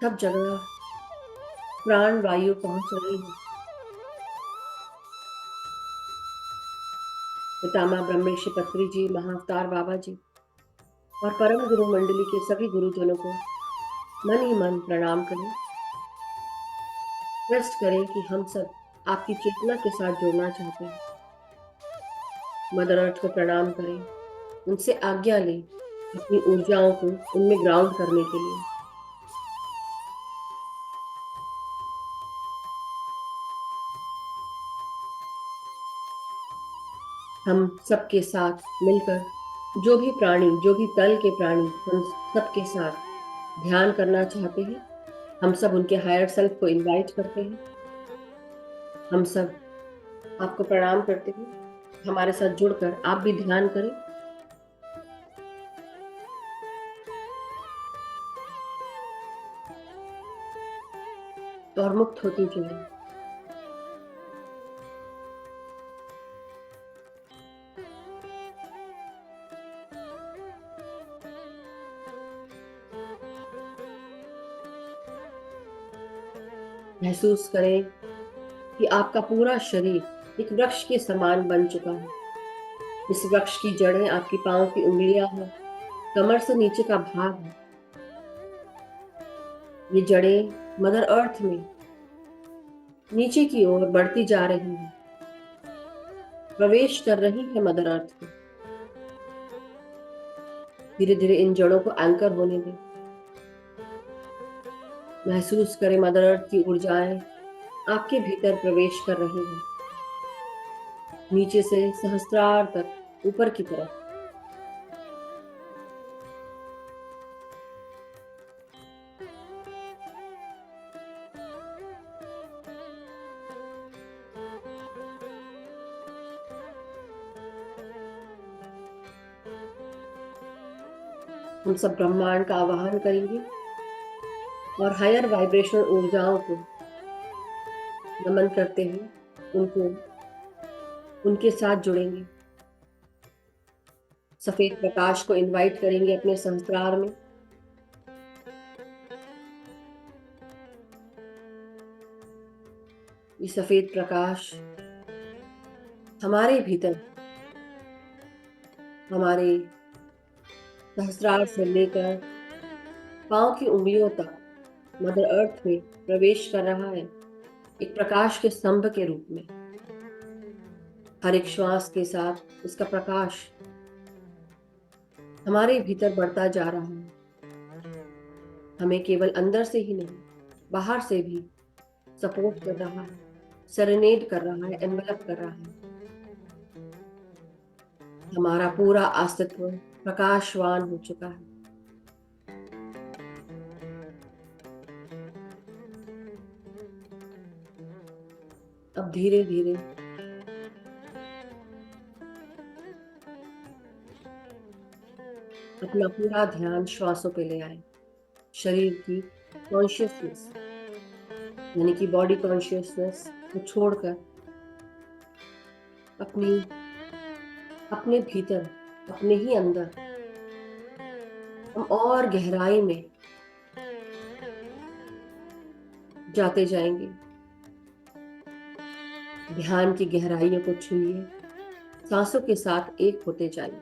सब जगह प्राण वायु पहुंच रही है। पितामह ब्रह्मेश पत्री जी, महाअवतार बाबा जी और परम गुरु मंडली के सभी गुरुजनों को मन ही मन प्रणाम करें। ट्रस्ट करें कि हम सब आपकी चेतना के साथ जुड़ना चाहते हैं। मदर अर्थ को प्रणाम करें, उनसे आज्ञा लें अपनी ऊर्जाओं को उनमें ग्राउंड करने के लिए। हम सबके साथ मिलकर, जो भी प्राणी, जो भी तल के प्राणी हम सबके साथ ध्यान करना चाहते हैं, हम सब उनके हायर सेल्फ को इनवाइट करते हैं। हम सब आपको प्रणाम करते हैं। हमारे साथ जुड़कर आप भी ध्यान करें। और मुक्त होती जाए। महसूस करें कि आपका पूरा शरीर एक वृक्ष के समान बन चुका है। इस वृक्ष की जड़ें आपकी पांव की उंगलियां हैं, कमर से नीचे का भाग है। ये जड़ें मदर अर्थ में नीचे की ओर बढ़ती जा रही हैं, प्रवेश कर रही है मदर अर्थ में। धीरे धीरे इन जड़ों को एंकर होने दें। महसूस करें मदर अर्थ की ऊर्जाएं आपके भीतर प्रवेश कर रही हैं, नीचे से सहस्त्रार तक, ऊपर की तरफ। हम सब ब्रह्मांड का आवाहन करेंगे और हायर वाइब्रेशनल ऊर्जाओं को नमन करते हुए उनको उनके साथ जुड़ेंगे। सफेद प्रकाश को इनवाइट करेंगे अपने संस्कार में। ये सफेद प्रकाश हमारे भीतर, हमारे सहस्रार से लेकर पांव की उंगलियों तक मदर अर्थ में प्रवेश कर रहा है, एक प्रकाश के स्तंभ के रूप में। हर एक श्वास के साथ इसका प्रकाश हमारे भीतर बढ़ता जा रहा है। हमें केवल अंदर से ही नहीं, बाहर से भी सपोर्ट कर रहा है, सेरेनेड कर रहा है, एनवेलप कर रहा है। हमारा पूरा अस्तित्व प्रकाशवान हो चुका है। अब धीरे धीरे अपना पूरा ध्यान श्वासों पे ले आए। शरीर की कॉन्शियसनेस, यानी कि बॉडी कॉन्शियसनेस को छोड़कर अपने भीतर, अपने ही अंदर हम और गहराई में जाते जाएंगे। ध्यान की गहराइयों को छूइए, सांसों के साथ एक होते जाइए।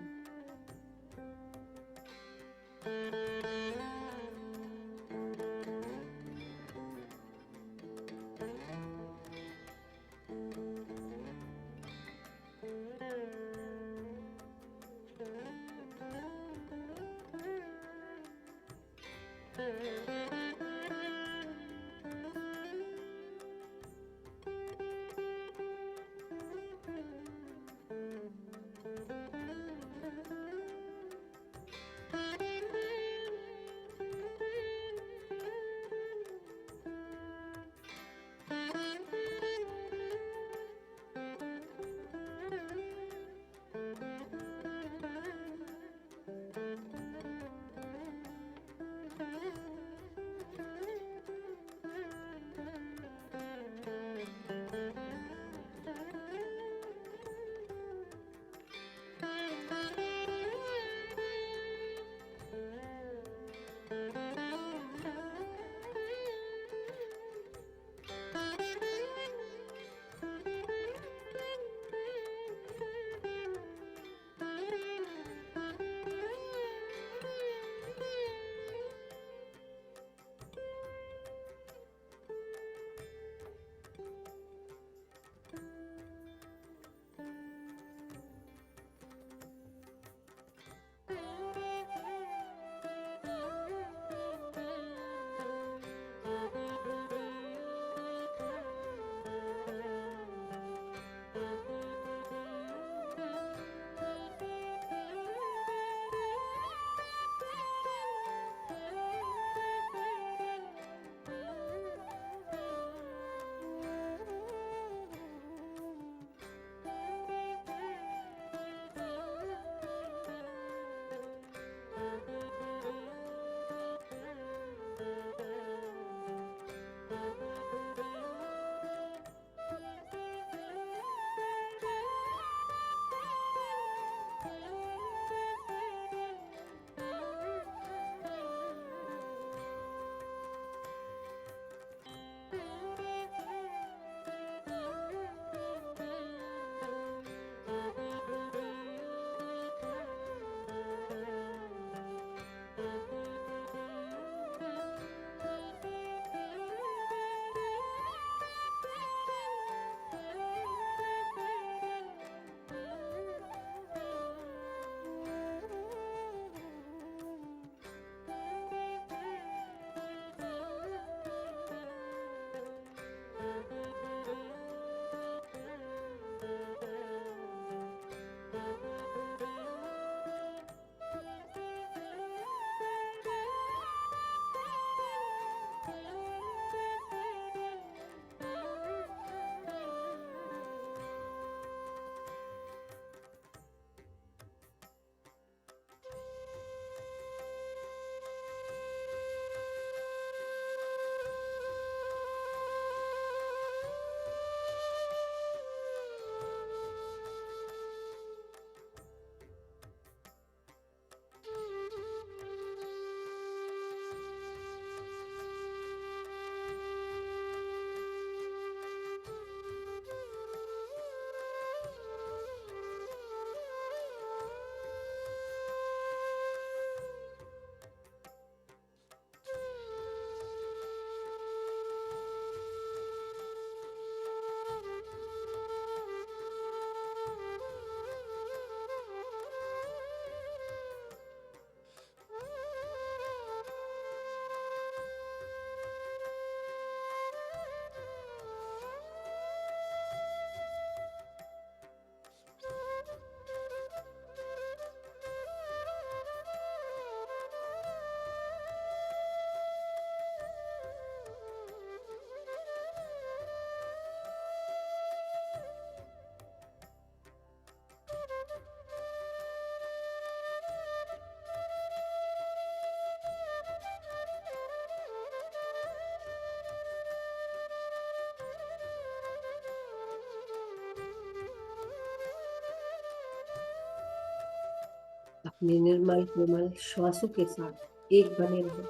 अपने निर्मल कोमल श्वासों के साथ एक बने रहो।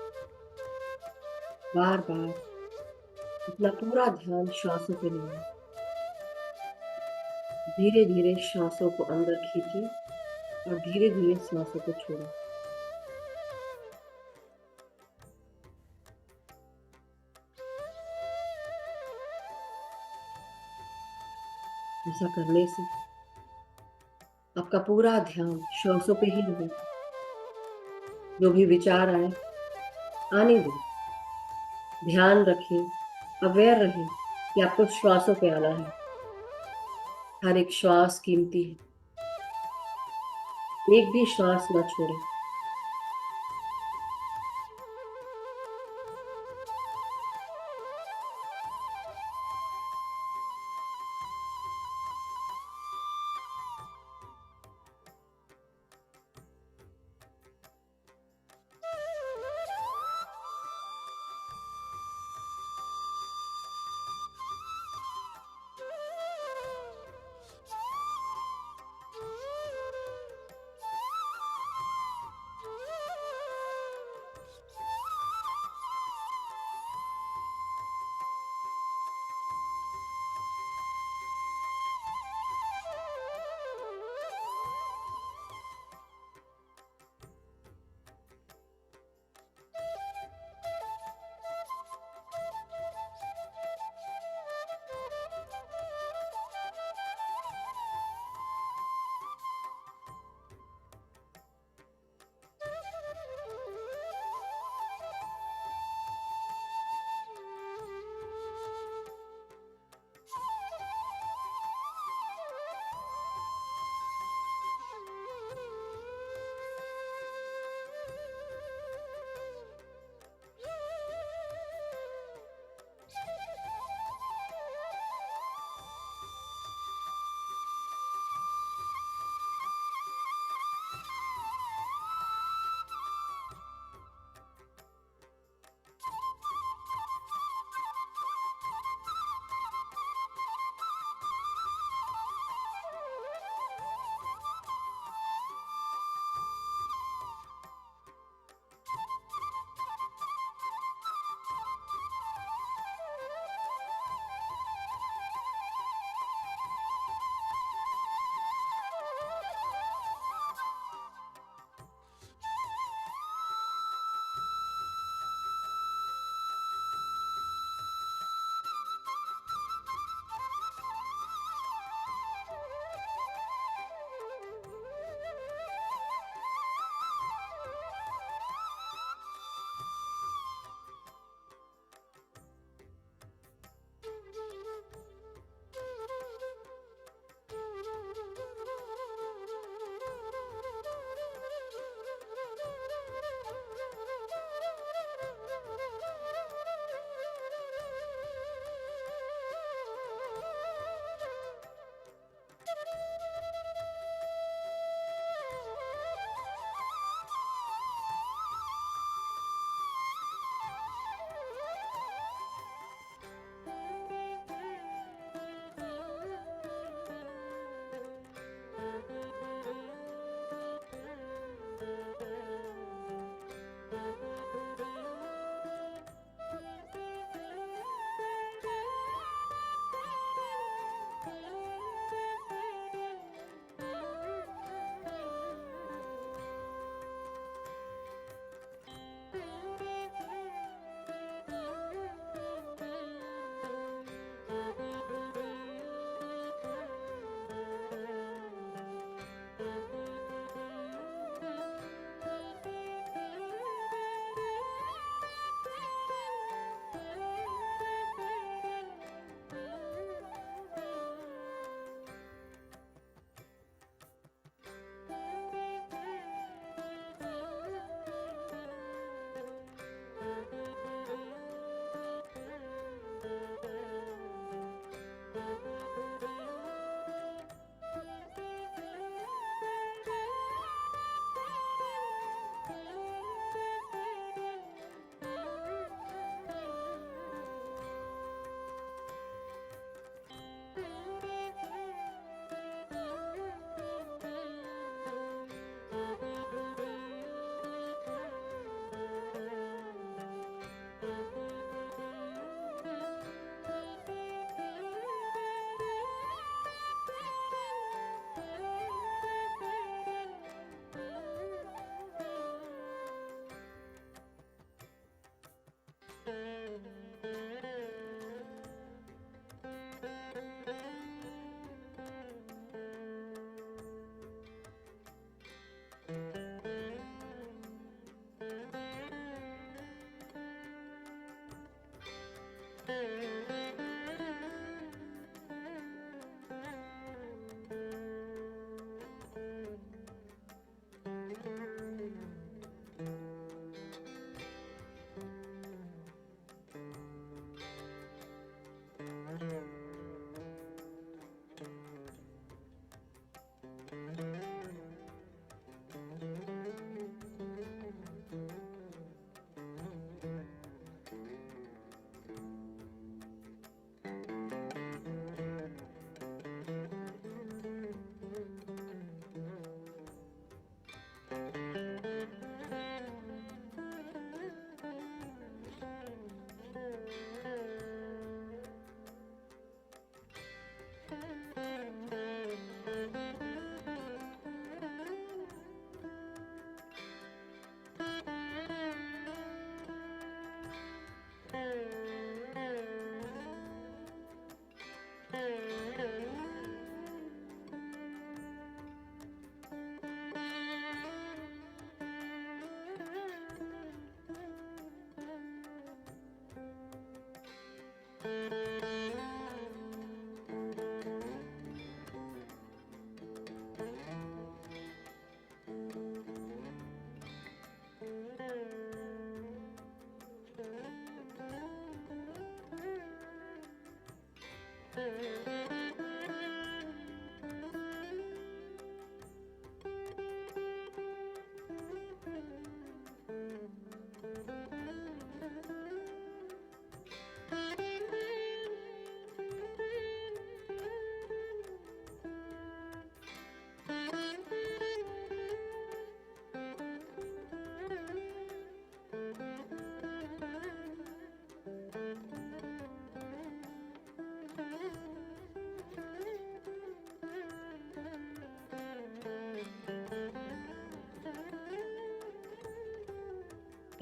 बार बार अपना पूरा ध्यान श्वासों पे ले। धीरे धीरे श्वासों को अंदर खींचे और धीरे धीरे श्वासों को छोड़ो। ऐसा करने से आपका पूरा ध्यान श्वासों पे ही रहेगा। जो भी विचार आए आने दो। ध्यान रखें, अवेयर रहें कि आपको श्वासों पे आना है। हर एक श्वास कीमती है। एक भी श्वास ना छोड़े।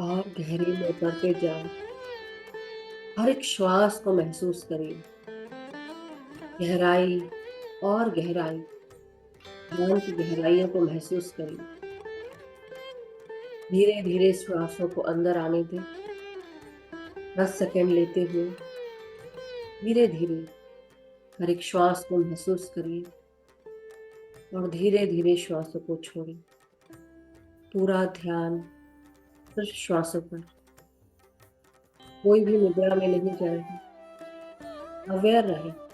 और गहरे में उतरते जाओ। हर एक श्वास को महसूस करिए। गहराई और गहराई, ध्यान की गहराइयों को महसूस करिए। धीरे धीरे श्वासों को अंदर आने दें। 10 सेकंड लेते हुए धीरे धीरे हर एक श्वास को महसूस करिए और धीरे धीरे श्वासों को छोड़ें। पूरा ध्यान सिर्फ श्वासों पर, कोई भी मुद्रा में नहीं जाएगा। अवेयर रहे।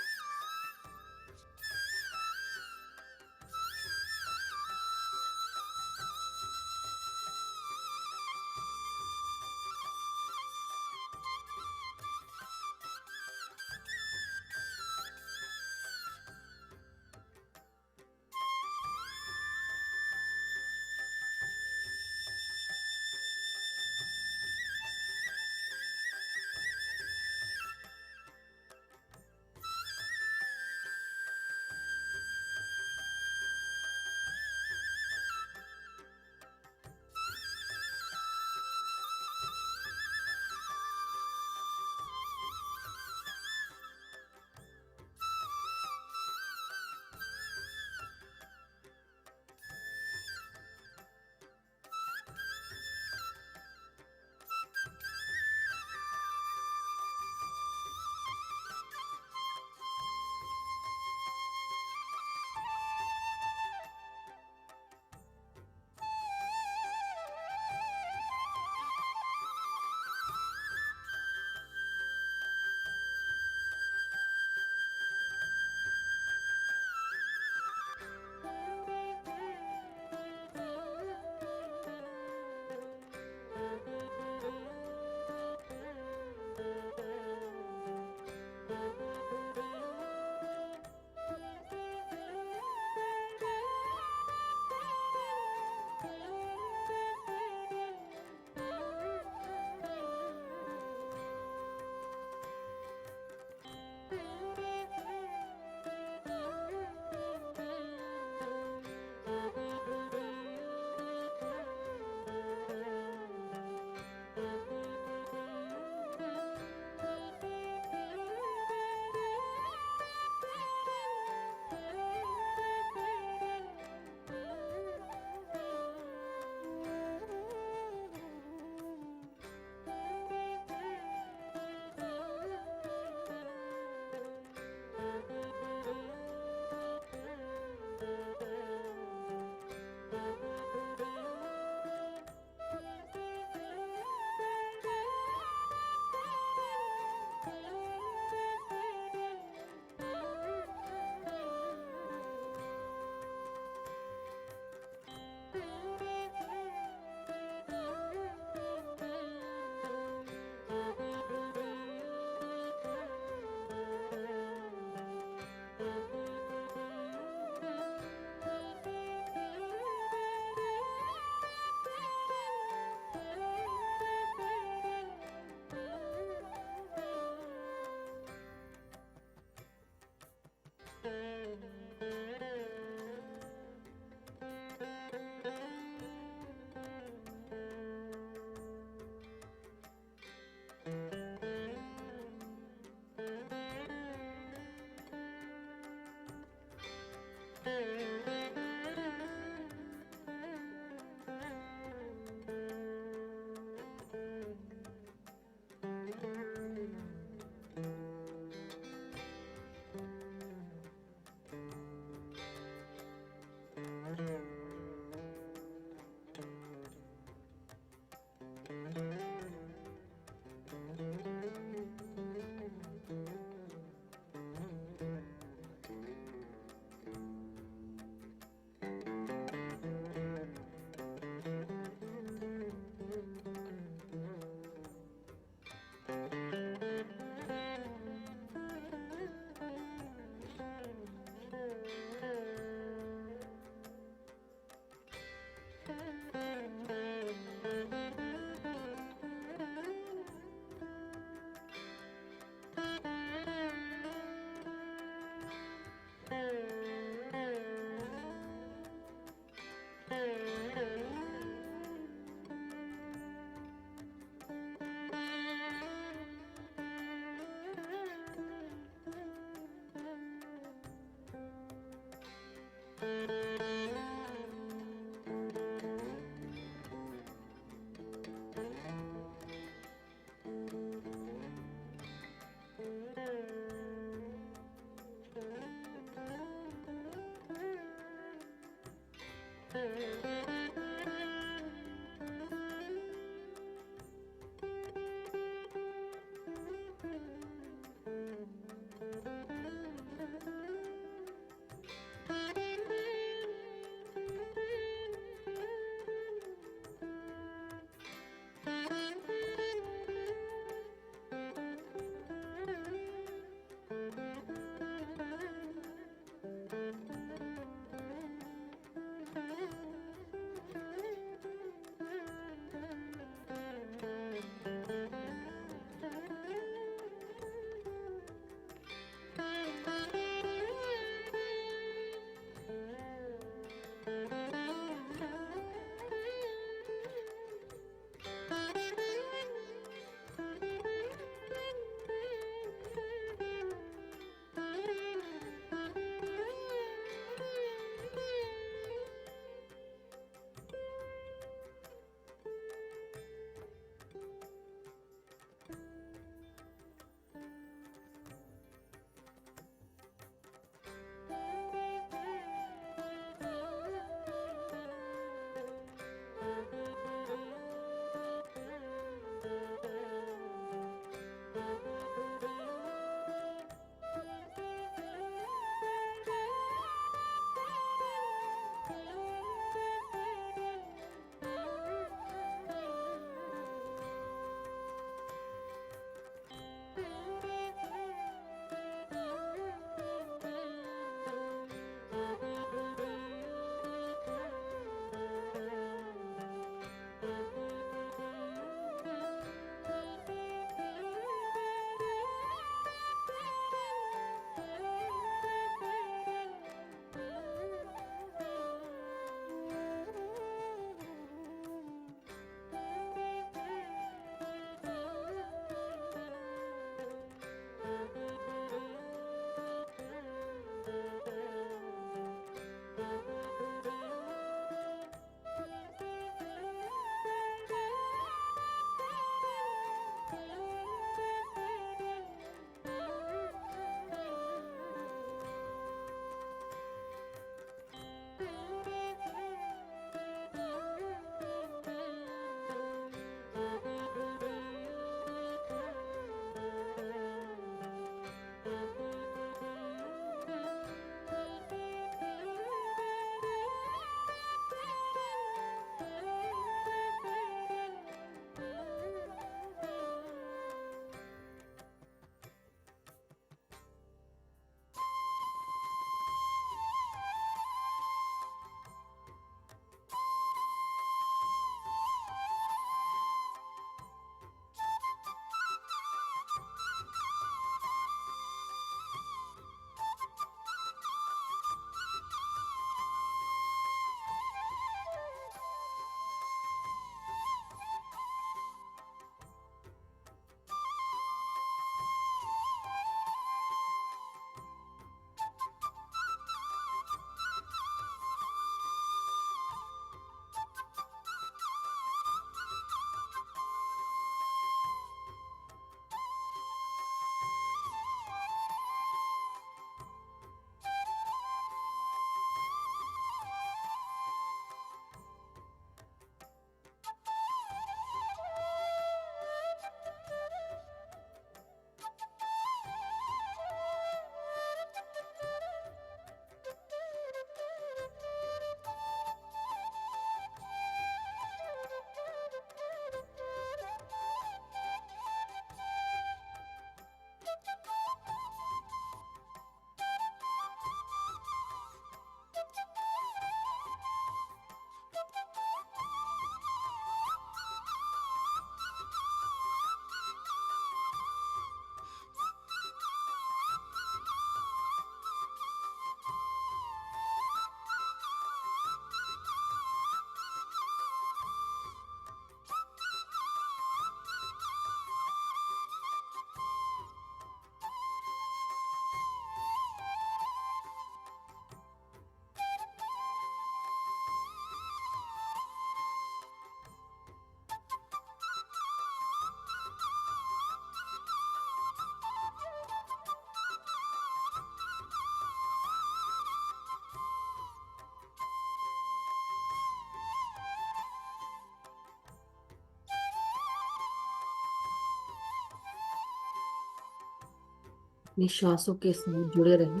अपनी श्वासों के साथ जुड़े रहें,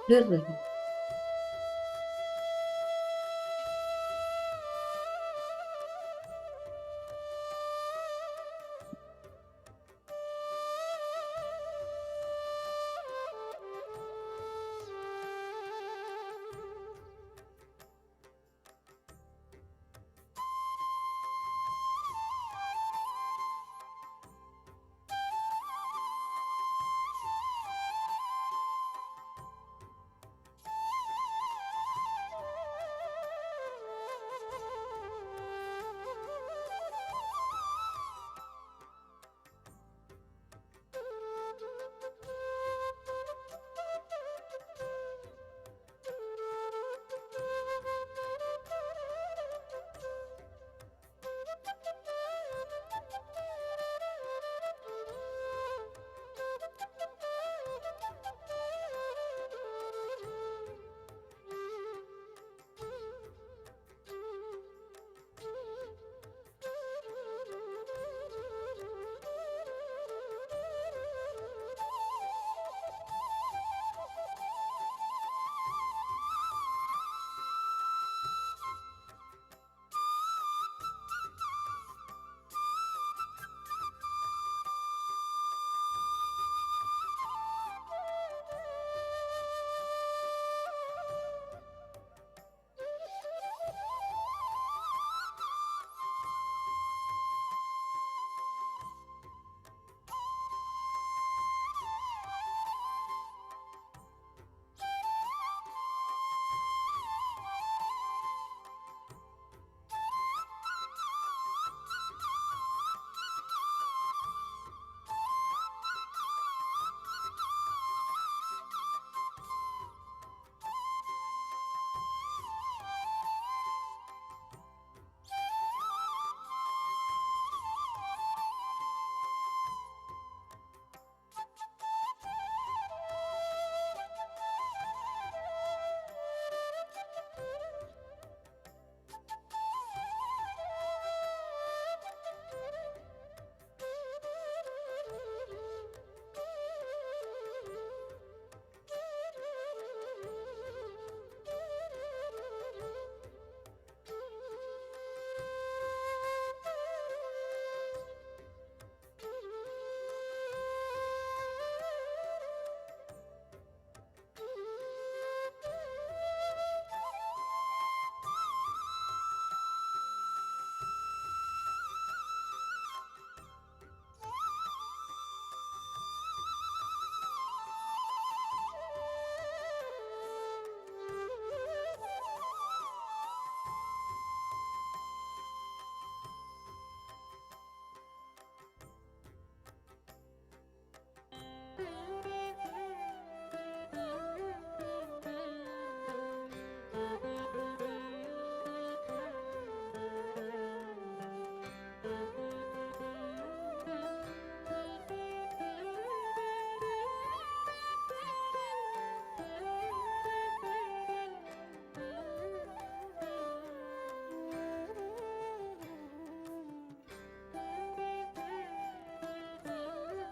स्थिर रहें।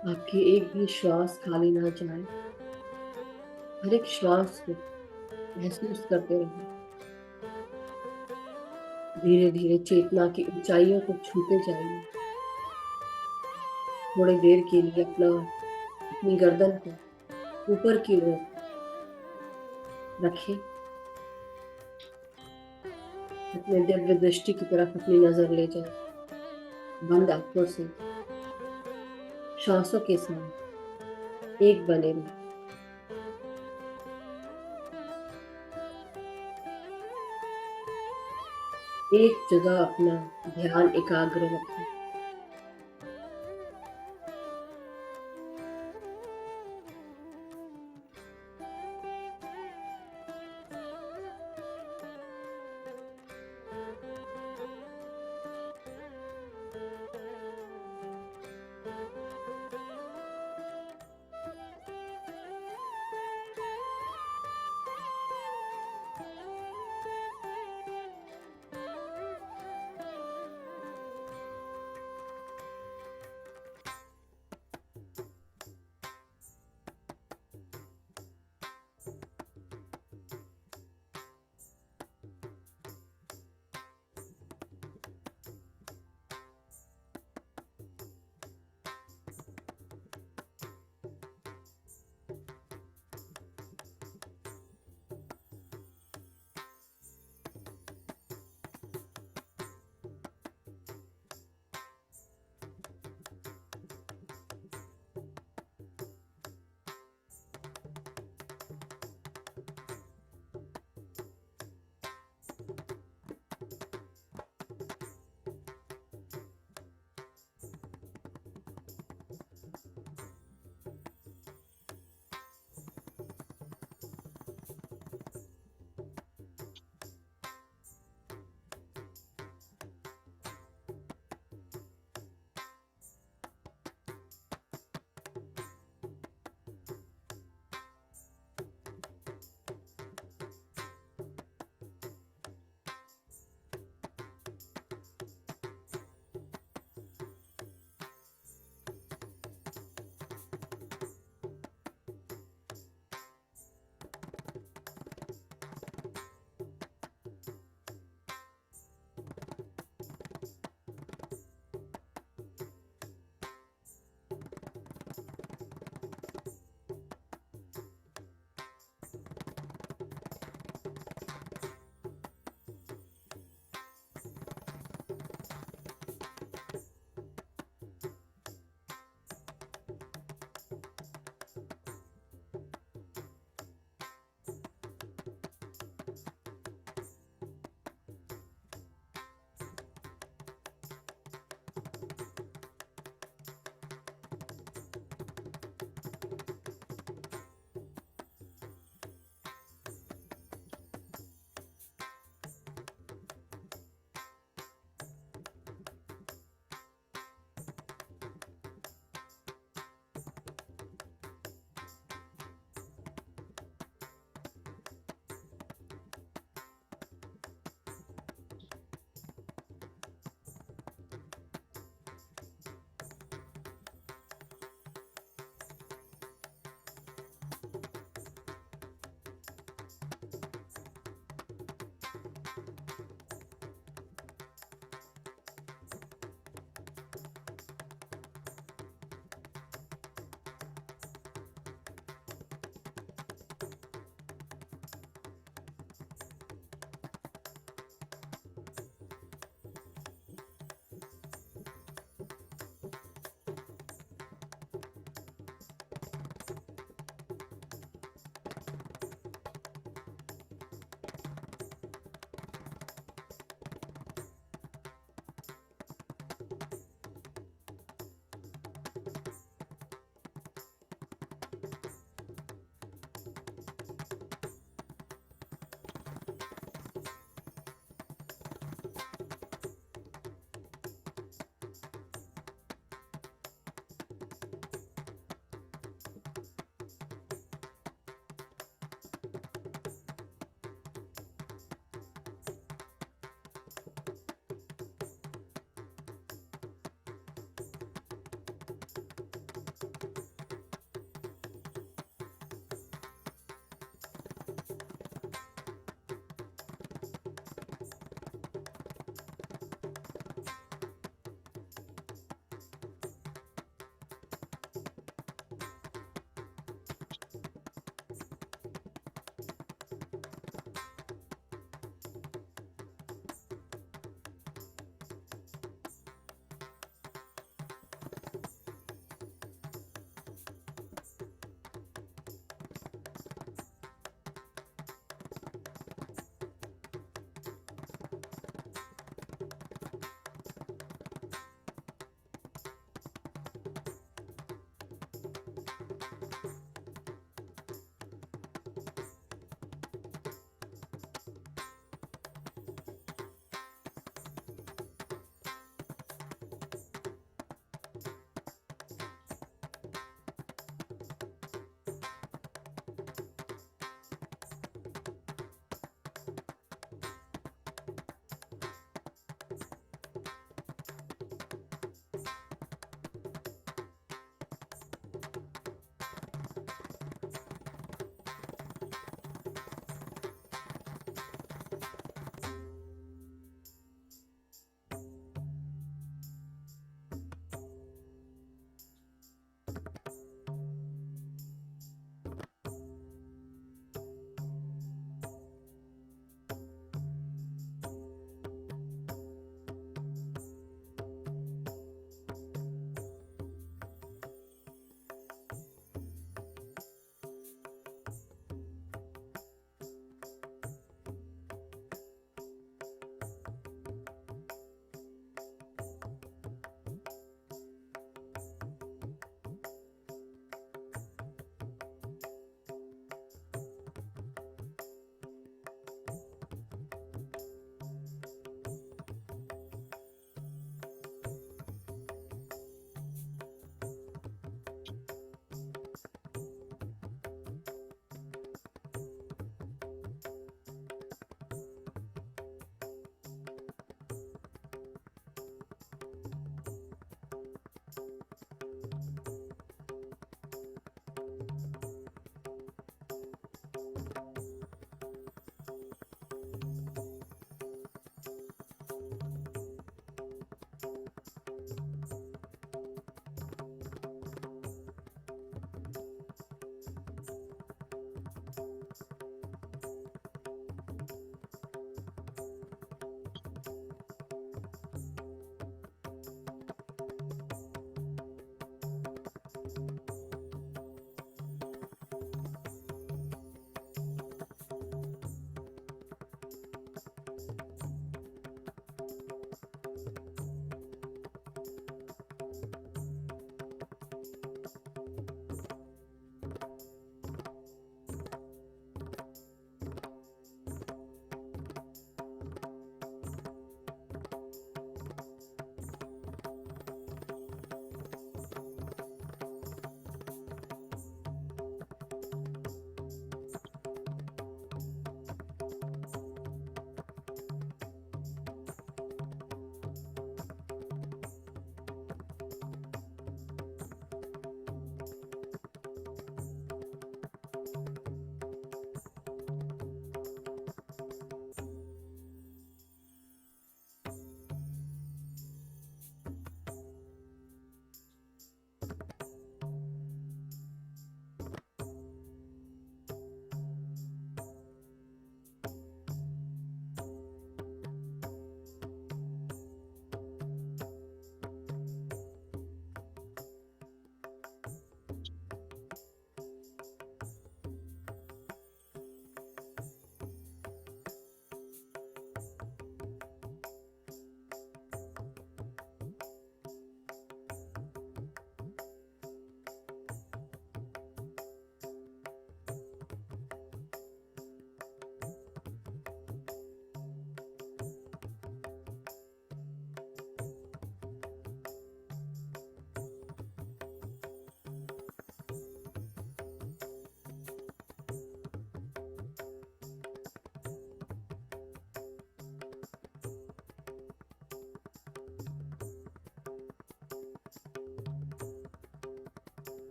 आपकी एक भी श्वास खाली ना जाए। हर एक श्वास को महसूस करते रहें। धीरे धीरे चेतना की ऊंचाइयों को छूते जाइए। थोड़ी देर के लिए अपनी गर्दन को ऊपर की ओर रखें। अपने दिव्य दृष्टि की तरफ अपनी नजर ले जाए। बंद आंखों से श्वासों के साथ एक बने रहें। एक जगह अपना ध्यान एकाग्र रखें।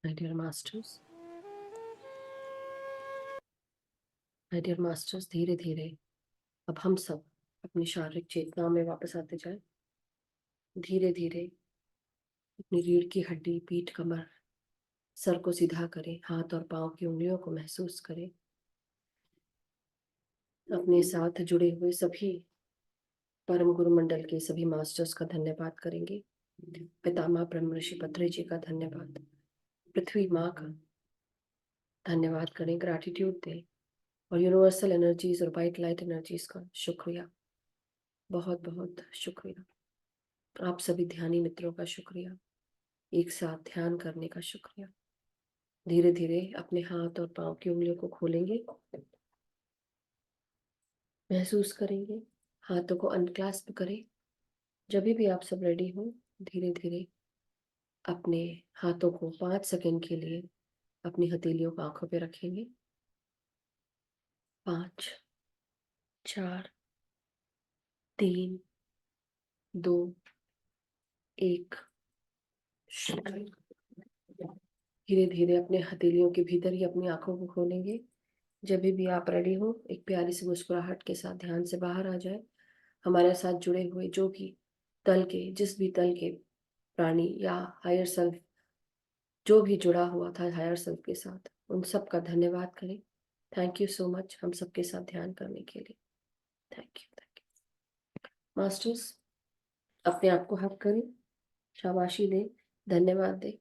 My dear masters, my dear masters, धीरे धीरे अब हम सब अपनी शारीरिक चेतना में वापस आते जाए। धीरे धीरे अपनी रीढ़ की हड्डी, पीठ, कमर, सर को सीधा करें। हाथ और पांव की उंगलियों को महसूस करें। अपने साथ जुड़े हुए सभी परम गुरु मंडल के सभी मास्टर्स का धन्यवाद करेंगे। पितामह ब्रह्म ऋषि पत्री जी का धन्यवाद, पृथ्वी माँ का धन्यवाद करें, ग्रैटिट्यूड दें, और यूनिवर्सल एनर्जीज और वाइट लाइट एनर्जीज का शुक्रिया, बहुत बहुत शुक्रिया। आप सभी ध्यानी मित्रों का शुक्रिया, एक साथ ध्यान करने का शुक्रिया। धीरे धीरे अपने हाथ और पांव की उंगलियों को खोलेंगे, महसूस करेंगे। हाथों को अनक्लास्प करें। जब भी आप सब रेडी हो, धीरे धीरे अपने हाथों को 5 सेकंड के लिए अपनी हथेलियों को आंखों पे रखेंगे। 5, 4, 3, 2, 1। धीरे धीरे अपने हथेलियों के भीतर ही अपनी आंखों को खोलेंगे। जब भी आप रेडी हो, एक प्यारी सी मुस्कुराहट के साथ ध्यान से बाहर आ जाए। हमारे साथ जुड़े हुए जो भी तल के, जिस भी तल के प्राणी या हायर सेल्फ जो भी जुड़ा हुआ था हायर सेल्फ के साथ, उन सब का धन्यवाद करें। थैंक यू सो मच हम सबके साथ ध्यान करने के लिए। Thank you masters. अपने आप को हक करें, शाबाशी दें, धन्यवाद दें।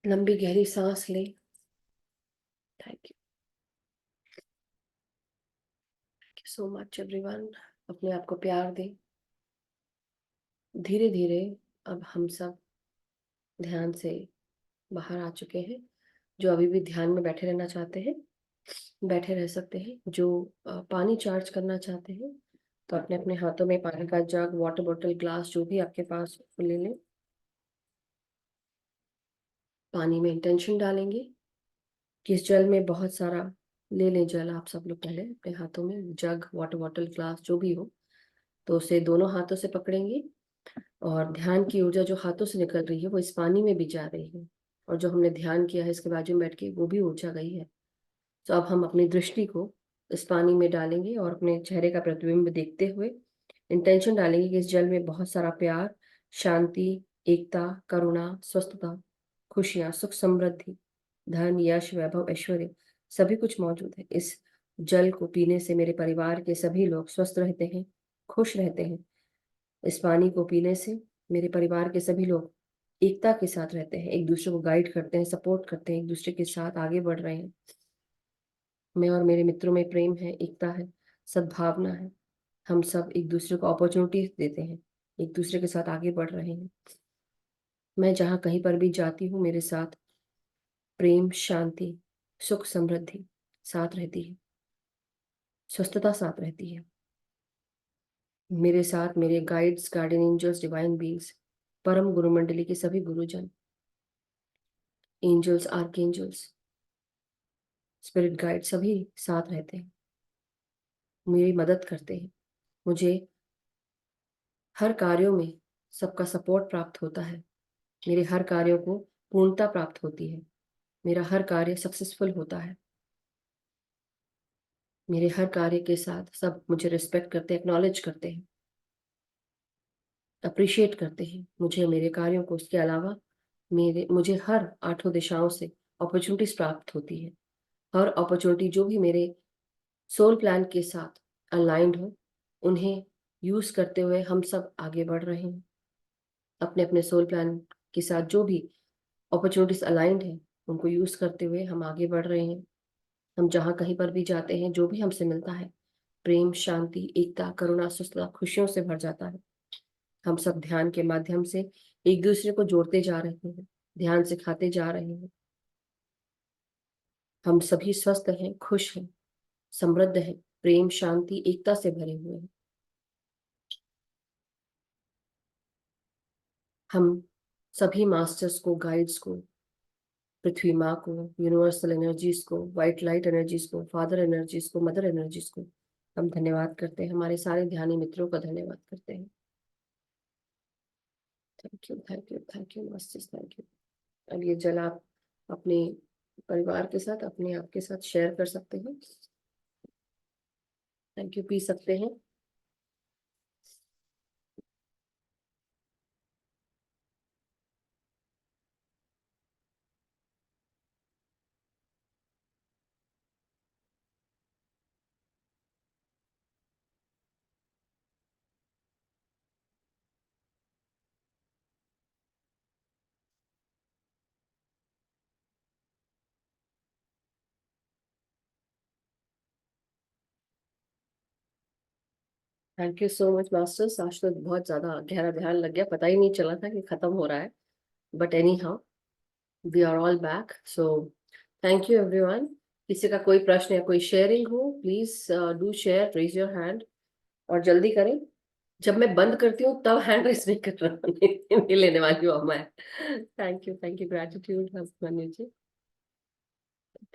लंबी गहरी सांस लें। Thank you so much everyone. अपने आप को प्यार दें। धीरे धीरे अब हम सब ध्यान से बाहर आ चुके हैं। जो अभी भी ध्यान में बैठे रहना चाहते हैं, बैठे रह सकते हैं। जो पानी चार्ज करना चाहते हैं, तो अपने अपने हाथों में पानी का जग, वाटर बॉटल, ग्लास जो भी आपके पास ले लें। पानी में इंटेंशन डालेंगे कि इस जल में बहुत सारा ले लें जल। आप सब लोग पहले अपने हाथों में जग, वाटर बॉटल, ग्लास जो भी हो, तो उसे दोनों हाथों से पकड़ेंगे, और ध्यान की ऊर्जा जो हाथों से निकल रही है वो इस पानी में भी जा रही है, और जो हमने ध्यान किया है इसके बाजू में बैठ के, वो भी ऊर्जा गई है। तो अब हम अपनी दृष्टि को इस पानी में डालेंगे और अपने चेहरे का प्रतिबिंब देखते हुए इंटेंशन डालेंगे कि इस जल में बहुत सारा प्यार, शांति, एकता, करुणा, स्वस्थता, खुशियां, सुख, समृद्धि, धन, यश, वैभव, ऐश्वर्य सभी कुछ मौजूद है। इस जल को पीने से मेरे परिवार के सभी लोग स्वस्थ रहते हैं, खुश रहते हैं। इस पानी को पीने से मेरे परिवार के सभी लोग एकता के साथ रहते हैं, एक दूसरे को गाइड करते हैं, सपोर्ट करते हैं, एक दूसरे के साथ आगे बढ़ रहे हैं। मैं और मेरे मित्रों में प्रेम है, एकता है, सद्भावना है। हम सब एक दूसरे को अपॉर्चुनिटी देते हैं, एक दूसरे के साथ आगे बढ़ रहे हैं। मैं जहाँ कहीं पर भी जाती हूँ, मेरे साथ प्रेम, शांति, सुख, समृद्धि साथ रहती है, स्वस्थता साथ रहती है। मेरे साथ मेरे guides, guardian angels, divine beings, परम गुरु मंडली के सभी गुरुजन, एंजल्स, आर्कएंजल्स, स्पिरिट गाइड सभी साथ रहते हैं, मेरी मदद करते हैं। मुझे हर कार्यों में सबका सपोर्ट प्राप्त होता है। मेरे हर कार्यों को पूर्णता प्राप्त होती है। मेरा हर कार्य सक्सेसफुल होता है। मेरे हर कार्य के साथ सब मुझे रिस्पेक्ट करते हैं, एक्नॉलेज करते हैं, अप्रिशिएट करते हैं मुझे, मेरे कार्यों को। उसके अलावा मुझे हर 8 दिशाओं से अपॉर्चुनिटीज प्राप्त होती है। हर अपॉर्चुनिटी जो भी मेरे सोल प्लान के साथ अलाइंड हो, उन्हें यूज करते हुए हम सब आगे बढ़ रहे हैं। अपने अपने सोल प्लान के साथ जो भी अपॉर्चुनिटीज अलाइंड है, उनको यूज करते हुए हम आगे बढ़ रहे हैं। हम जहाँ कहीं पर भी जाते हैं, जो भी हमसे मिलता है, प्रेम, शांति, एकता, करुणा, सुस्थता, खुशियों से भर जाता है। हम सब ध्यान के माध्यम से एक दूसरे को जोड़ते जा रहे हैं, ध्यान सिखाते जा रहे हैं। हम सभी स्वस्थ हैं, खुश हैं, समृद्ध हैं, प्रेम, शांति, एकता से भरे हुए हैं। हम सभी मास्टर्स को, गाइड्स को, पृथ्वी माँ को, यूनिवर्सल एनर्जीज को, वाइट लाइट एनर्जीज को, फादर एनर्जीज को, मदर एनर्जीज को हम धन्यवाद करते हैं। हमारे सारे ध्यानी मित्रों का धन्यवाद करते हैं। Thank you, thank you, thank you masters, thank you. अब ये जल आप अपने परिवार के साथ, अपने आप के साथ शेयर कर सकते हैं। थैंक यू, पी सकते हैं। Thank you so much masters. आज तो बहुत ज्यादा गहरा ध्यान लग गया, पता ही नहीं चला था कि खत्म हो रहा है। But anyhow, we are all back. So thank you everyone. किसी का कोई प्रश्न या कोई शेयरिंग हो, please do share, raise your hand और जल्दी करें। जब मैं बंद करती हूँ तब हैंड रेस नहीं कर रहा, नहीं लेने वाली हूँ अब मैं। Thank you, gratitude Manu ji.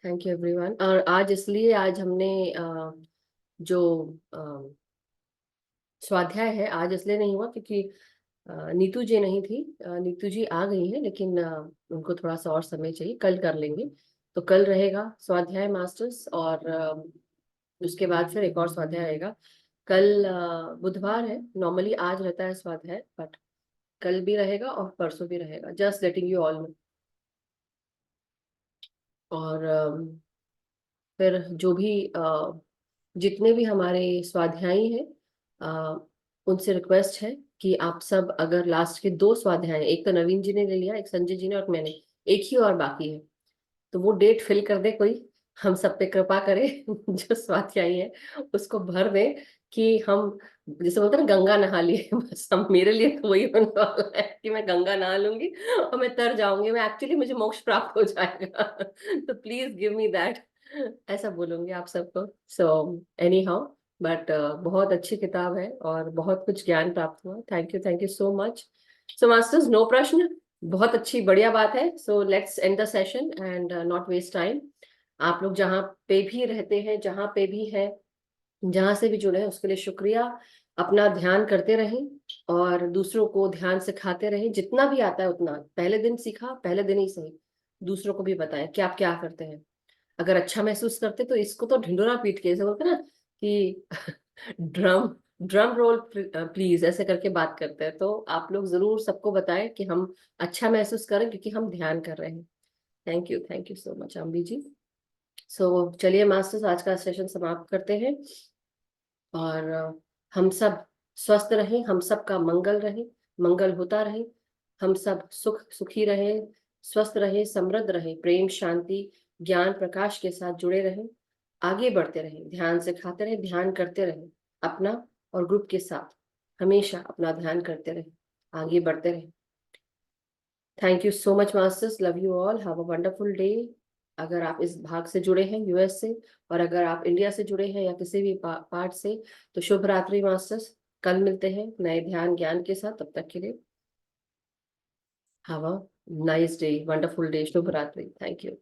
Thank you everyone. और आज इसलिए आज हमने जो स्वाध्याय है, आज इसलिए नहीं हुआ क्योंकि नीतू जी नहीं थी। नीतू जी आ गई हैं, लेकिन उनको थोड़ा सा और समय चाहिए, कल कर लेंगे। तो कल रहेगा स्वाध्याय मास्टर्स, और उसके बाद फिर एक और स्वाध्याय आएगा। कल बुधवार है, नॉर्मली आज रहता है स्वाध्याय, बट कल भी रहेगा और परसों भी रहेगा। Just letting you all know. और फिर जो भी जितने भी हमारे स्वाध्यायी हैं, उनसे रिक्वेस्ट है कि आप सब अगर लास्ट के दो स्वाध्याय, एक तो नवीन जी ने ले लिया, एक संजय जी ने, और मैंने, एक ही और बाकी है, तो वो डेट फिल कर दे कोई। हम सब पे कृपा करे जो स्वाध्यायी है उसको भर दे कि हम, जैसे बोलते हैं ना, गंगा नहा लिए। बस हम, मेरे लिए तो वही होने वाला है कि मैं गंगा नहा लूंगी और मैं तर जाऊंगी, मैं एक्चुअली, मुझे मोक्ष प्राप्त हो जाएगा। तो प्लीज गिव मी दैट, ऐसा बोलूंगी आप सबको। सो एनी हाउ, बट बहुत अच्छी किताब है और बहुत कुछ ज्ञान प्राप्त हुआ। Thank you so much. So masters, no प्रश्न, बहुत अच्छी बढ़िया बात है। So let's end the session and not waste time. आप लोग जहाँ पे भी रहते हैं, जहाँ पे भी है, जहाँ से भी जुड़े हैं, उसके लिए शुक्रिया। अपना ध्यान करते रहें और दूसरों को ध्यान सिखाते रहें। जितना भी आता है उतना, पहले दिन सीखा, पहले दिन ही सही, दूसरों को भी बताएं कि आप क्या करते हैं। अगर अच्छा महसूस करते तो इसको तो ढिंडोरा पीट के, ऐसे बोलते हैं ना कि ड्रम ड्रम रोल प्लीज, ऐसे करके बात करते हैं। तो आप लोग जरूर सबको बताएं कि हम अच्छा महसूस करें क्योंकि हम ध्यान कर रहे हैं। थैंक यू सो मच अम्बी जी। सो चलिए मास्टर्स, आज का सेशन समाप्त करते हैं। और हम सब स्वस्थ रहें, हम सब का मंगल रहे, मंगल होता रहे। हम सब सुखी रहे, स्वस्थ रहे, समृद्ध रहे, प्रेम शांति ज्ञान प्रकाश के साथ जुड़े रहे, आगे बढ़ते रहे, ध्यान से खाते रहे, ध्यान करते रहे, अपना और ग्रुप के साथ हमेशा अपना ध्यान करते रहे, आगे बढ़ते रहे। Thank you so much masters, love you all, have a wonderful day. अगर आप इस भाग से जुड़े हैं यूएस से, और अगर आप इंडिया से जुड़े हैं या किसी भी पार्ट से, तो शुभ रात्रि मास्टर्स। कल मिलते हैं नए ध्यान ज्ञान के साथ। तब तक के लिए have a nice day, wonderful day, शुभ रात्रि। Thank you.